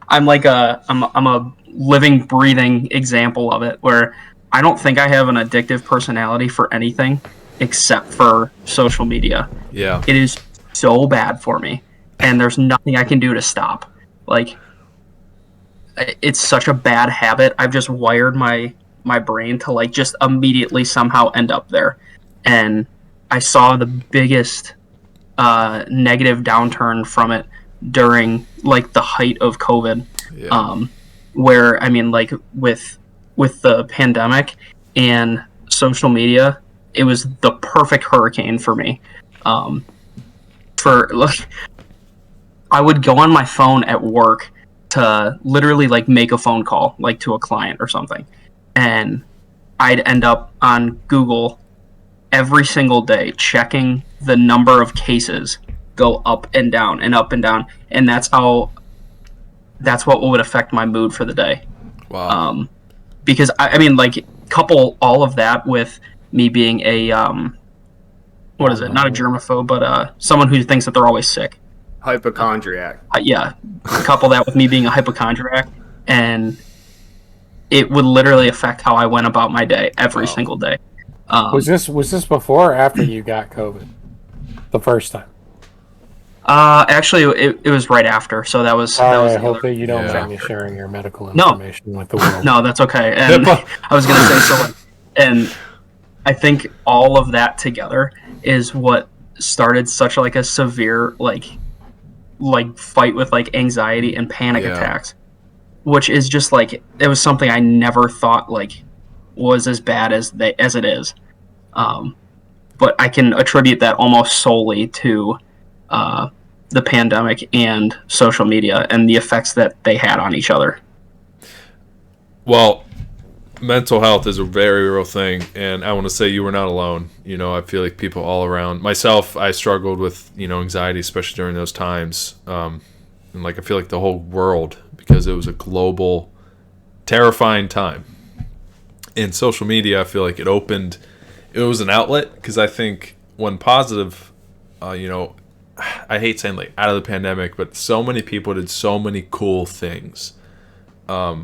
I'm a living, breathing example of it, where I don't think I have an addictive personality for anything except for social media. Yeah. It is so bad for me, and there's nothing I can do to stop. Like, it's such a bad habit. I've just wired my brain to like just immediately somehow end up there. And I saw the biggest negative downturn from it during like the height of COVID. Yeah. Where, I mean, like with the pandemic and social media, it was the perfect hurricane for me. I would go on my phone at work to literally like make a phone call, like to a client or something, and I'd end up on Google every single day checking the number of cases go up and down and up and down, and that's what would affect my mood for the day. Wow. Because I mean, like, couple all of that with me being a what is it? Not a germaphobe, but someone who thinks that they're always sick. Hypochondriac. Yeah, couple that with me being a hypochondriac, and it would literally affect how I went about my day every single day. Was this before or after you got COVID? The first time? Actually, it was right after, so that was that was I the hope other. that you don't Yeah. mind me sharing your medical No. information with the world. No, that's okay. And HIPAA. I was gonna say so, and I think all of that together is what started such like a severe like fight with like anxiety and panic Yeah. attacks, which is just like it was something I never thought like was as bad as it is. But I can attribute that almost solely to the pandemic and social media and the effects that they had on each other. Well, mental health is a very real thing, and I want to say you were not alone. You know, I feel like people all around myself, I struggled with, you know, anxiety, especially during those times. And like, I feel like the whole world, because it was a global, terrifying time. In social media, I feel like it was an outlet, because I think one positive, you know, I hate saying like out of the pandemic, but so many people did so many cool things. I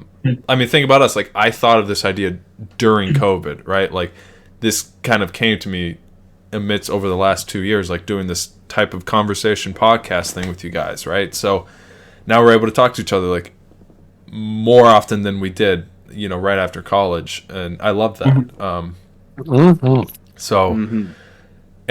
mean, think about us. Like, I thought of this idea during COVID, right? Like, this kind of came to me amidst over the last 2 years, like doing this type of conversation podcast thing with you guys, right? So now we're able to talk to each other like more often than we did, you know, right after college, and I love that. So, and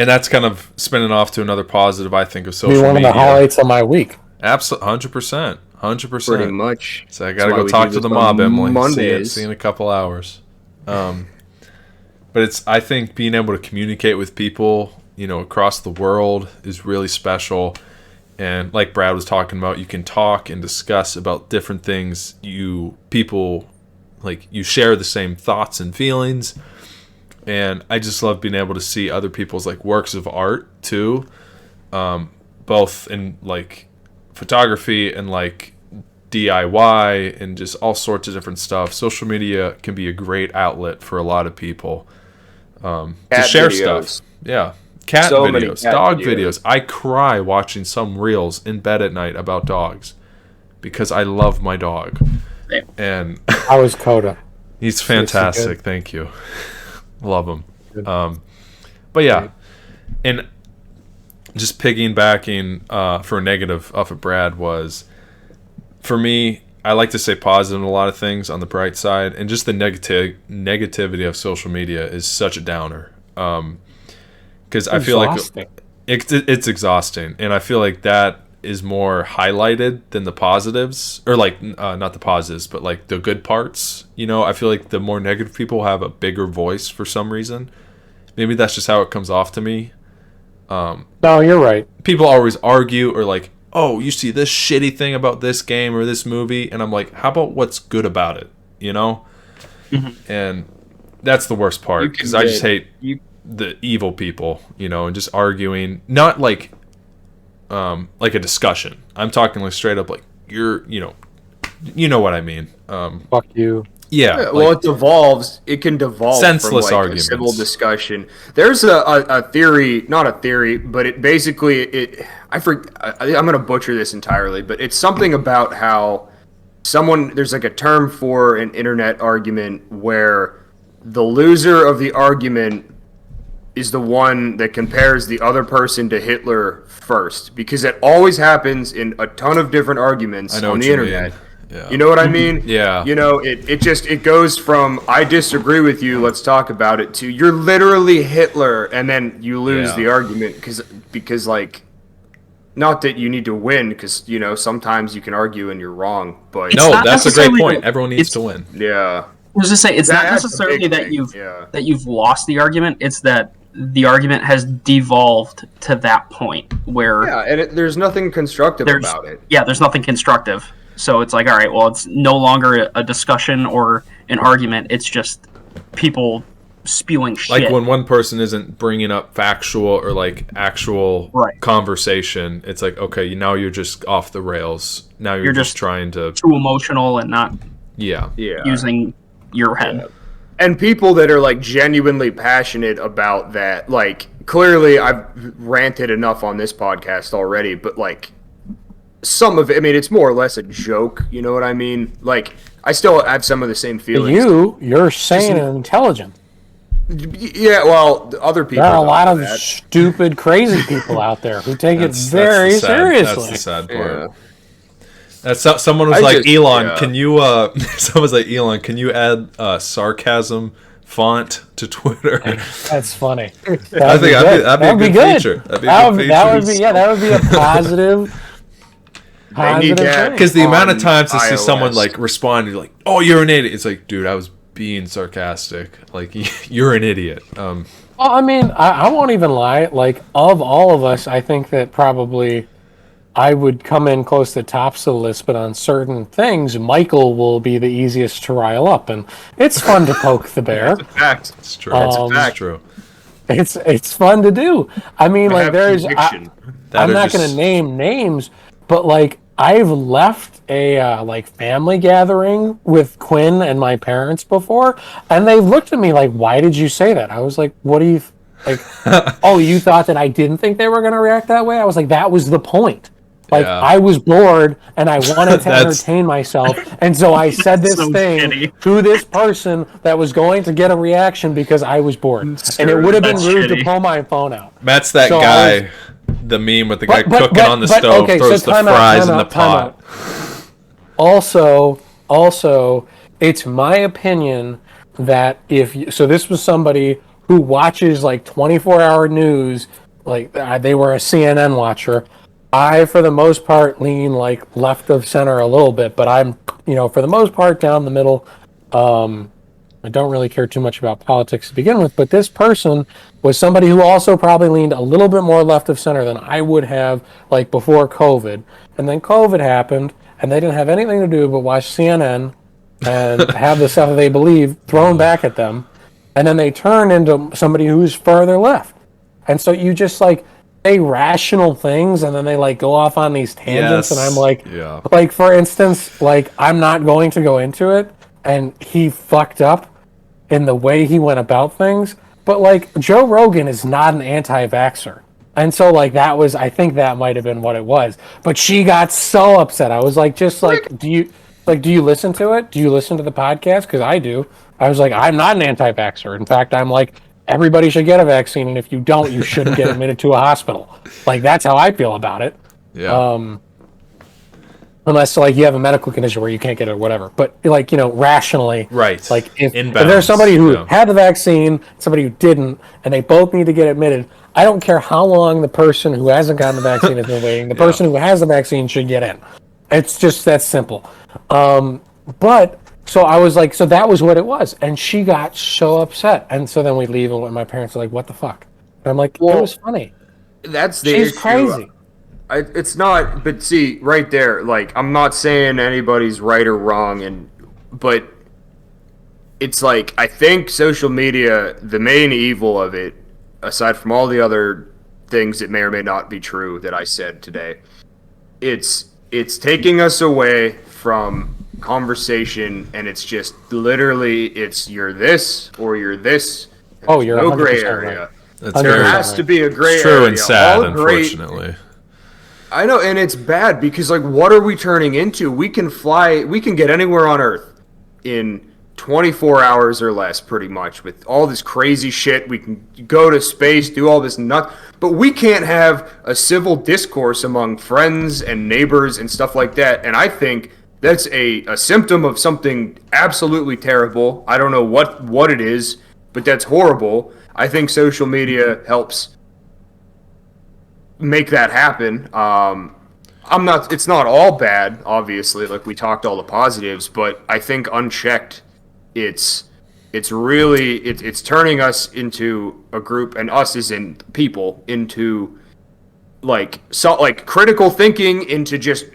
that's kind of spinning off to another positive, I think, of Be social one media. of the highlights of my week. Absolutely, 100%. 100%. Pretty much. So I That's gotta why go we talk do to the this mob, on Emily. Mondays. See you in a couple hours. But it's, I think, being able to communicate with people, you know, across the world is really special. And like Brad was talking about, you can talk and discuss about different things. You share the same thoughts and feelings. And I just love being able to see other people's like works of art too, both in like photography and like DIY and just all sorts of different stuff. Social media can be a great outlet for a lot of people to Cat share videos. stuff. Yeah, cat So many videos, cat dog videos. videos. I cry watching some reels in bed at night about dogs because I love my dog, and How is Coda? he's he fantastic. good? Thank you, love him. Good. But yeah, and just piggybacking for a negative off of Brad was, for me, I like to say positive in a lot of things on the bright side, and just the negativity of social media is such a downer. Because I feel like Exhausting. it's exhausting, and I feel like that is more highlighted than the positives, or like not the positives, but like the good parts. You know, I feel like the more negative people have a bigger voice for some reason. Maybe that's just how it comes off to me. No, you're right. People always argue or like, oh, you see this shitty thing about this game or this movie, and I'm like, how about what's good about it? You know? And that's the worst part, because I just hate the evil people, you know, and just arguing, not like a discussion. I'm talking like straight up like, you know what I mean. Fuck you. Yeah, Yeah, well, it can devolve Senseless from like arguments. a civil discussion. There's a theory, not a theory, but it basically, I'm going to butcher this entirely, but it's something about how there's like a term for an internet argument where the loser of the argument is the one that compares the other person to Hitler first, because it always happens in a ton of different arguments I know on what the you internet. mean. Yeah. You know what I mean? Yeah. You know, it goes from I disagree with you, let's talk about it, to you're literally Hitler, and then you lose Yeah. the argument because like, not that you need to win, because you know sometimes you can argue and you're wrong, but It's No, not that's a great necessarily point. that- Everyone needs it's- to win. yeah, I was just saying, it's not That's a necessarily big that thing, you've yeah. that you've lost the argument. It's that the argument has devolved to that point where yeah, and there's nothing constructive there's about it. there's nothing constructive. So it's like, all right, well, it's no longer a discussion or an argument. It's just people spewing shit. Like when one person isn't bringing up factual or like actual Right. conversation, it's like, okay, now you're just off the rails. Now you're just just- trying to, too emotional and not yeah. Yeah, using your head. and people that are like genuinely passionate about that, like clearly I've ranted enough on this podcast already, but like some of it, I mean, it's more or less a joke, you know what I mean? Like I still have some of the same feelings. You're sane and intelligent. Yeah, well, other people. There are a don't lot do of that. stupid, crazy people out there who take it That's very the sad, seriously. That's the sad part. Yeah. Someone was I like, just- Elon, yeah. can you? Someone was like, Elon, can you add sarcasm font to Twitter? That's funny. I think that'd be a good feature. That'd be a good That would feature. be that would be a positive. They need that. thing. Because the amount of on times to see iOS. someone like respond, you're like, "Oh, you're an idiot." It's like, dude, I was being sarcastic. Like, you're an idiot. Well, I mean, I won't even lie. Like, of all of us, I think that probably I would come in close to the tops of the list, but on certain things, Michael will be the easiest to rile up, and it's fun to poke the bear. Fact. It's true. It's It's true. It's fun to do. I mean, like, have there's. conviction. I'm are not going just- to name names, but like I've left a like family gathering with Quinn and my parents before, and they looked at me like, "Why did you say that?" I was like, "What do you like? Oh, you thought that I didn't think they were going to react that way?" I was like, "That was the point." Like Yeah. I was bored and I wanted to That's- entertain myself, and so I said this so thing shitty. to this person that was going to get a reaction because I was bored, and it would have been That's rude to shitty. pull my phone out. Matt's that So I guy. The meme with the guy But- cooking on the but- stove, okay, throws so the time out, fries time in the out, time pot. Also, it's my opinion that if you, so this was somebody who watches like 24-hour news, like they were a CNN watcher. I, for the most part, lean like left of center a little bit, but I'm, for the most part, down the middle. I don't really care too much about politics to begin with, but this person was somebody who also probably leaned a little bit more left of center than I would have, like before COVID. And then COVID happened, and they didn't have anything to do but watch CNN and have the stuff that they believe thrown back at them. And then they turn into somebody who's further left. And so you just like say rational things, and then they like go off on these tangents, and I'm like, yeah. like for instance, like I'm not going to go into it, and he fucked up in the way he went about things, but like Joe Rogan is not an anti-vaxxer, and so like that was, I think that might have been what it was. But she got so upset. I was like, just like, do you listen to it? Do you listen to the podcast? Because I do. I was like, I'm not an anti-vaxxer. In fact, I'm like, everybody should get a vaccine, and if you don't, you shouldn't get admitted to a hospital. Like that's how I feel about it. Yeah. Unless like you have a medical condition where you can't get it or whatever. But like, rationally, Right. like if In there's balance, somebody who yeah. had the vaccine, somebody who didn't, and they both need to get admitted, I don't care how long the person who hasn't gotten the vaccine has been waiting. The person who has the vaccine should get in. It's just that simple. But so I was like, so that was what it was, and she got so upset, and so then we leave, and my parents are like, "What the fuck?" And I'm like, "It Well, was funny. That's the She's issue. crazy." It's not, but see, right there, like, I'm not saying anybody's right or wrong, but it's like, I think social media, the main evil of it, aside from all the other things that may or may not be true that I said today, it's taking us away from conversation, and it's just literally, it's you're this or you're this. And Oh, there's you're no 100% gray right. area. That's There There very has to be a gray true area. and sad, All great- unfortunately. I know, and it's bad because, like, what are we turning into? We can get anywhere on Earth in 24 hours or less, pretty much, with all this crazy shit. We can go to space, do all this but we can't have a civil discourse among friends and neighbors and stuff like that. And I think that's a symptom of something absolutely terrible. I don't know what it is, but that's horrible. I think social media helps make that happen. It's not all bad, obviously, like we talked all the positives, but I think unchecked, it's turning us into a group, and us as in people, into like critical thinking, into just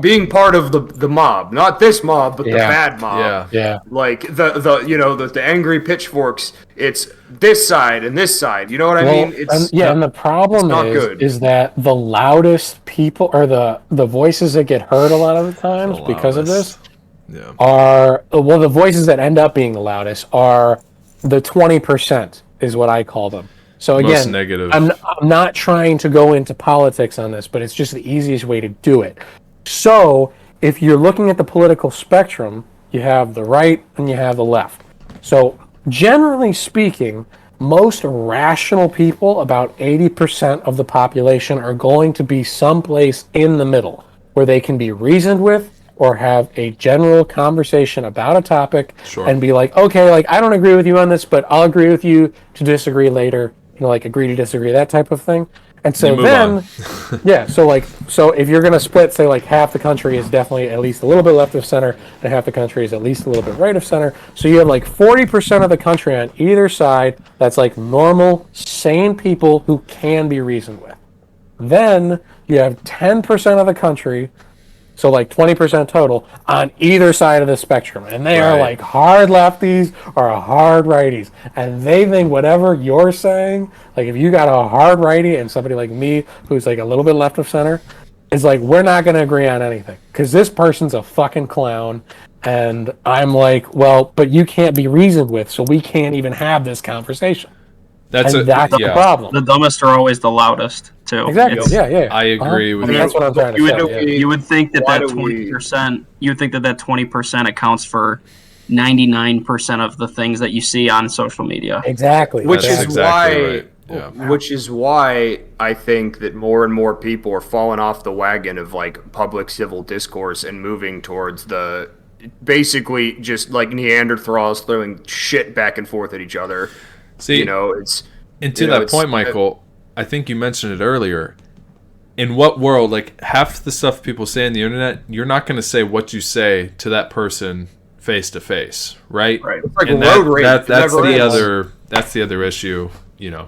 being part of the mob, not this mob, but the Yeah. bad mob. Yeah. Like the angry pitchforks. It's this side and this side. You know what I Well, mean? It's and the problem not good. is that the loudest people, or the voices that get heard a lot of the times The because of loudest. this, Yeah. are, well, the voices that end up being the loudest are the 20%, is what I call them. So Most again, negative. I'm not trying to go into politics on this, but it's just the easiest way to do it. So if you're looking at the political spectrum, you have the right and you have the left. So generally speaking, most rational people, about 80% of the population, are going to be someplace in the middle where they can be reasoned with or have a general conversation about a topic Sure. and be like, okay, like, I don't agree with you on this, but I'll agree with you to disagree later, like agree to disagree, that type of thing. And so You move then, on. yeah, so if you're going to split, say, like, half the country is definitely at least a little bit left of center, and half the country is at least a little bit right of center. So you have like 40% of the country on either side that's like normal, sane people who can be reasoned with. Then you have 10% of the country, so like 20% total, on either side of the spectrum. And they are Right. like hard lefties or hard righties. And they think whatever you're saying, like if you got a hard righty and somebody like me who's like a little bit left of center, is like, we're not going to agree on anything. Because this person's a fucking clown. And I'm like, well, but you can't be reasoned with, so we can't even have this conversation. That's And that's the problem. The dumbest are always the loudest too. Exactly. It's- Yeah. I agree with I mean, you. that's what I'm trying to You say. would, yeah. you would think that Why that do we- 20%. You would think that 20% accounts for 99% of the things that you see on social media. Exactly. Which That's is exactly why, right. Yeah. which is why I think that more and more people are falling off the wagon of like public civil discourse and moving towards the basically just like Neanderthals throwing shit back and forth at each other. See, You know, it's and to you know, that it's- point, Michael, I think you mentioned it earlier. In what world, like half the stuff people say on the internet, you're not going to say what you say to that person face to face, right? Right. It's like And road rage. that's Never the ends. that's the other issue, you know.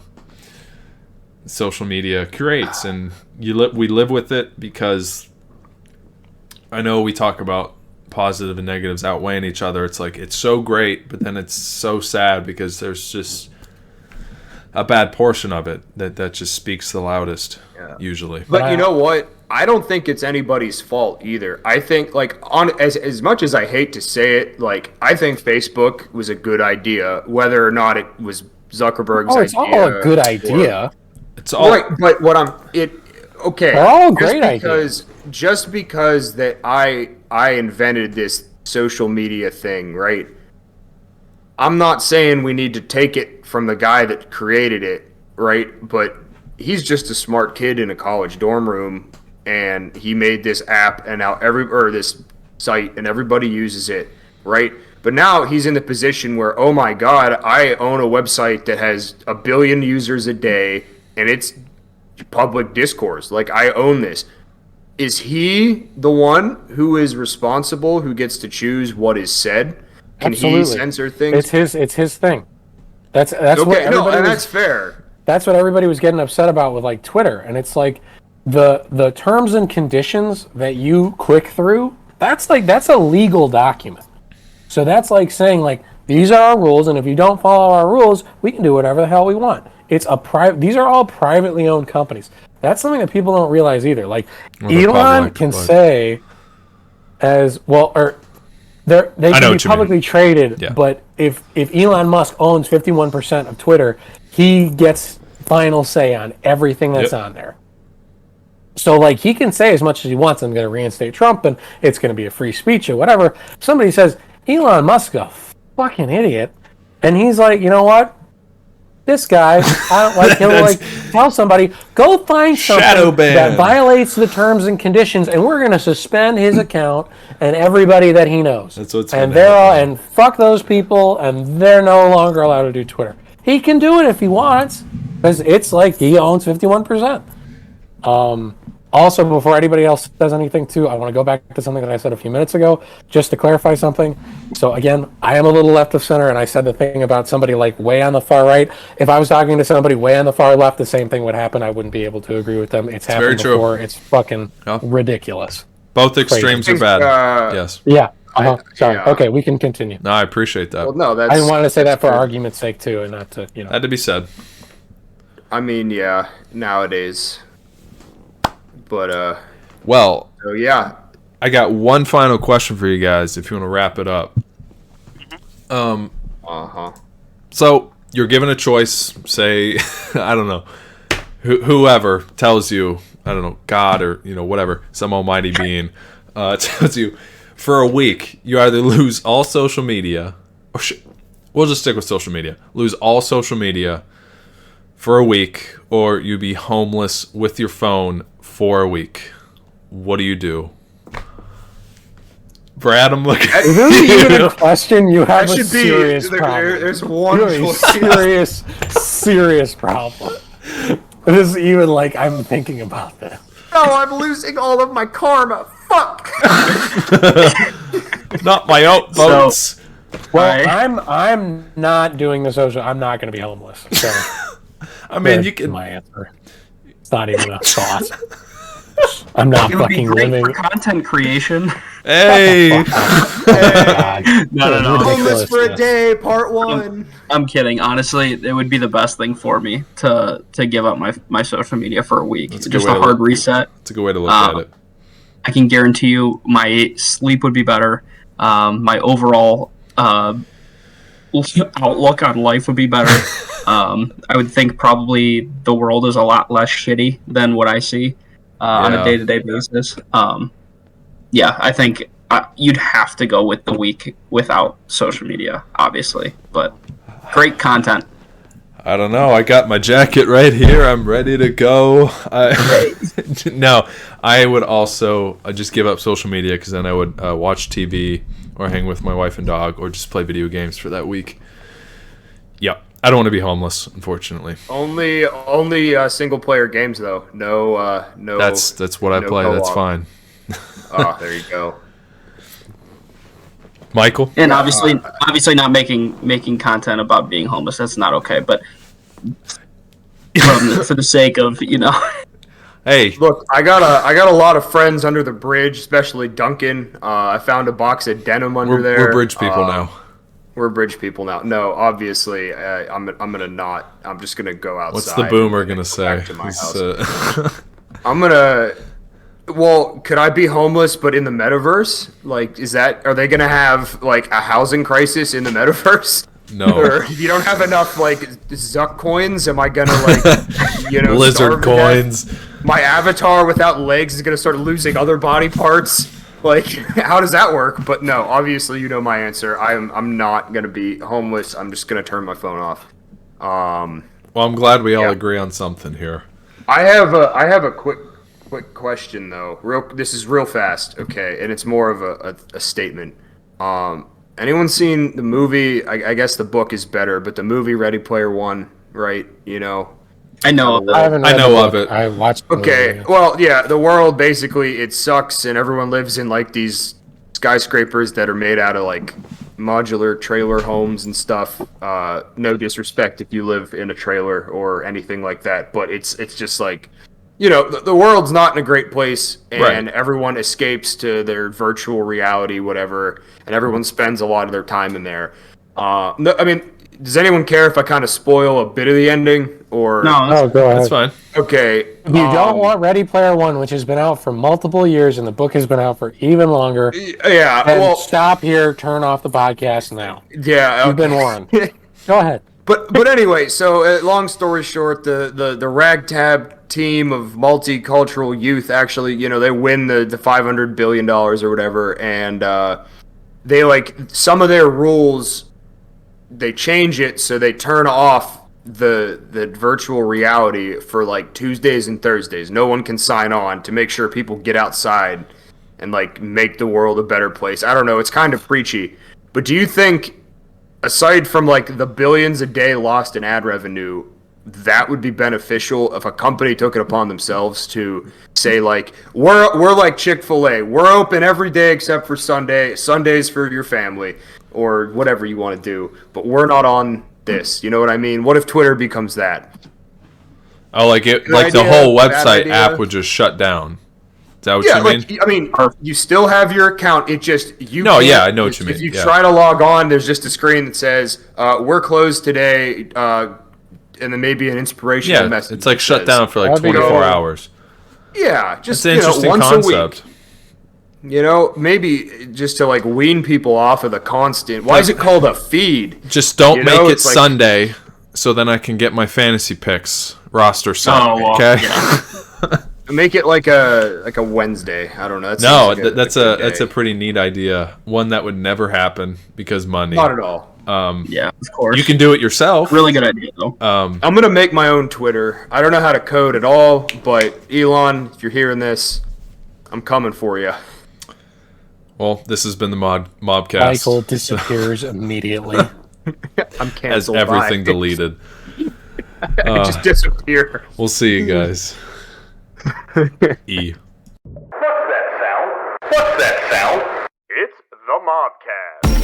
Social media creates, and we live with it because I know we talk about positive and negatives outweighing each other. It's like it's so great, but then it's so sad because there's just a bad portion of it that just speaks the loudest, usually. But you know what? I don't think it's anybody's fault either. I think like on as much as I hate to say it, like I think Facebook was a good idea, whether or not it was Zuckerberg's Oh, it's all idea. a good idea. It's all Right, but what I'm okay. They're all just great because just because that I invented this social media thing, right? I'm not saying we need to take it from the guy that created it, right? But he's just a smart kid in a college dorm room, and he made this app, and now this site, and everybody uses it, right? But now he's in the position where, oh my God, I own a website that has 1 billion users a day, and it's public discourse. Like, I own this. Is he the one who is responsible, who gets to choose what is said? Can Absolutely. he censor things? It's his thing. That's what Okay, no, everybody and was, that's fair. that's what everybody was getting upset about with like Twitter, and it's like the terms and conditions that you click through. That's a legal document. So that's like saying like these are our rules, and if you don't follow our rules, we can do whatever the hell we want. It's a private. These are all privately owned companies. That's something that people don't realize either. Like they're Elon public, can but- say as well, or they I know can be what you mean. publicly traded. Yeah. But if Elon Musk owns 51% of Twitter, he gets final say on everything that's Yep. on there. So, like, he can say as much as he wants, I'm going to reinstate Trump, and it's going to be a free speech or whatever. Somebody says, Elon Musk's a fucking idiot. And he's like, you know what? This guy, I don't like, he'll like tell somebody, go find Shadow something ban. that violates the terms and conditions, and we're going to suspend his account and everybody that he knows. That's what's and gonna they're all, happen. and fuck those people, and they're no longer allowed to do Twitter. He can do it if he wants, because it's like he owns 51%. Also, before anybody else says anything, too, I want to go back to something that I said a few minutes ago, just to clarify something. So, again, I am a little left of center, and I said the thing about somebody, like, way on the far right. If I was talking to somebody way on the far left, the same thing would happen. I wouldn't be able to agree with them. It's happened very true. before. It's fucking Yeah. ridiculous. Both extremes are think, bad. Yes. Yeah. Sorry. yeah. Okay, we can continue. No, I appreciate that. Well, no, that's. I wanted to say that for good. argument's sake, too, and not to, Had to be said. I mean, yeah, nowadays. But, Well, so yeah. I got one final question for you guys if you want to wrap it up. Uh-huh. So you're given a choice, say, I don't know, whoever tells you, I don't know, God or, whatever, some almighty being tells you for a week, you either lose all social media we'll just stick with social media. Lose all social media for a week, or you be homeless with your phone for a week. What do you do? Brad, I'm looking at Is this even a question? You have That a should be. serious problem. There's one You have a choice. serious problem. This is even like I'm thinking about this. No, I'm losing all of my karma. Fuck. Not my outvotes. Well, Right. I'm not doing the social. I'm not going to be homeless. So I mean, you that's can. my answer. It's not even a thought. I'm not It would be fucking great living. for content creation. Hey, God. No. Homeless for a Ridiculousness. day, part 1. I'm kidding. Honestly, it would be the best thing for me to give up my social media for a week. That's a good Just way a to hard look. reset. it's a good way to look at it. I can guarantee you my sleep would be better. My overall outlook on life would be better. I would think probably the world is a lot less shitty than what I see on Yeah. a day-to-day basis. Yeah, I think you'd have to go with the week without social media, obviously. But great content. I don't know. I got my jacket right here. I'm ready to go. No, I would also just give up social media because then I would watch TV or hang with my wife and dog or just play video games for that week. Yep. I don't want to be homeless, unfortunately. Only single player games though. No. That's what I no play. That's co-op. fine. Oh, there you go. Michael? And obviously not making content about being homeless. That's not okay. But for the sake of, Hey, Look, I got a lot of friends under the bridge, especially Duncan. I found a box of denim under there. we're bridge people now. We're bridge people now. No, obviously, I'm gonna not. I'm just gonna go outside. What's the boomer gonna go say? back to my He's, house. I'm gonna. Well, could I be homeless but in the metaverse? Like, are they gonna have like a housing crisis in the metaverse? No. Or if you don't have enough like Zuck coins, am I gonna like Lizard starve to death? coins. My avatar without legs is gonna start losing other body parts? Like, how does that work? But no, obviously you know my answer. I'm not gonna be homeless. I'm just gonna turn my phone off. Well, I'm glad we all Yeah. agree on something here. I have a quick question though. This is real fast, okay, and it's more of a statement. Anyone seen the movie? I guess the book is better, but the movie Ready Player One, right? I know. I haven't I read know the of book. it. I watched the Okay, movie. well, yeah, the world basically it sucks, and everyone lives in like these skyscrapers that are made out of like modular trailer homes and stuff. No disrespect if you live in a trailer or anything like that, but it's just like, the world's not in a great place, and Right. everyone escapes to their virtual reality, whatever, and everyone spends a lot of their time in there. No, I mean, does anyone care if I kind of spoil a bit of the ending, or No, Oh, go ahead. That's fine. Okay, If you don't want Ready Player One, which has been out for multiple years, and the book has been out for even longer, yeah, then well, stop here, turn off the podcast now. yeah, You've been warned. Go ahead. But anyway, so long story short, the ragtag team of multicultural youth actually, they win the $500 billion or whatever, and they like some of their rules, they change it so they turn off the virtual reality for like Tuesdays and Thursdays. No one can sign on to make sure people get outside and like make the world a better place. I don't know, it's kind of preachy, but do you think, aside from like the billions a day lost in ad revenue, that would be beneficial if a company took it upon themselves to say like, we're like Chick-fil-A, we're open every day except for Sunday, Sundays for your family or whatever you want to do, but we're not on this. You know what I mean? What if Twitter becomes that? Oh, like it, Good like the idea, whole bad website idea. app would just shut down. Is that what Yeah, you mean? like I mean, you still have your account. It just you. No, can't- yeah, I know what you mean, If you yeah. try to log on, there's just a screen that says "We're closed today," and then maybe an inspirational Yeah, message. it's like that shut says- down for like That'd be 24 dope. hours. Yeah, It's just an interesting once concept. a week. Maybe just to like wean people off of the constant. Why is it called a feed? Just don't You make know, it it's like- Sunday, so then I can get my fantasy picks roster set. Oh, well, okay. yeah. Make it like a Wednesday. I don't know. No, That seems like that's good a day. pretty neat idea. One that would never happen because money. Not at all. Yeah, of course. You can do it yourself. Really good idea, though. I'm gonna make my own Twitter. I don't know how to code at all, but Elon, if you're hearing this, I'm coming for you. Well, this has been the Mobcast. Michael disappears immediately. I'm Has canceled. everything Bye. deleted. I just disappear. We'll see you guys. E. What's that sound? What's that sound? It's the Mobcast.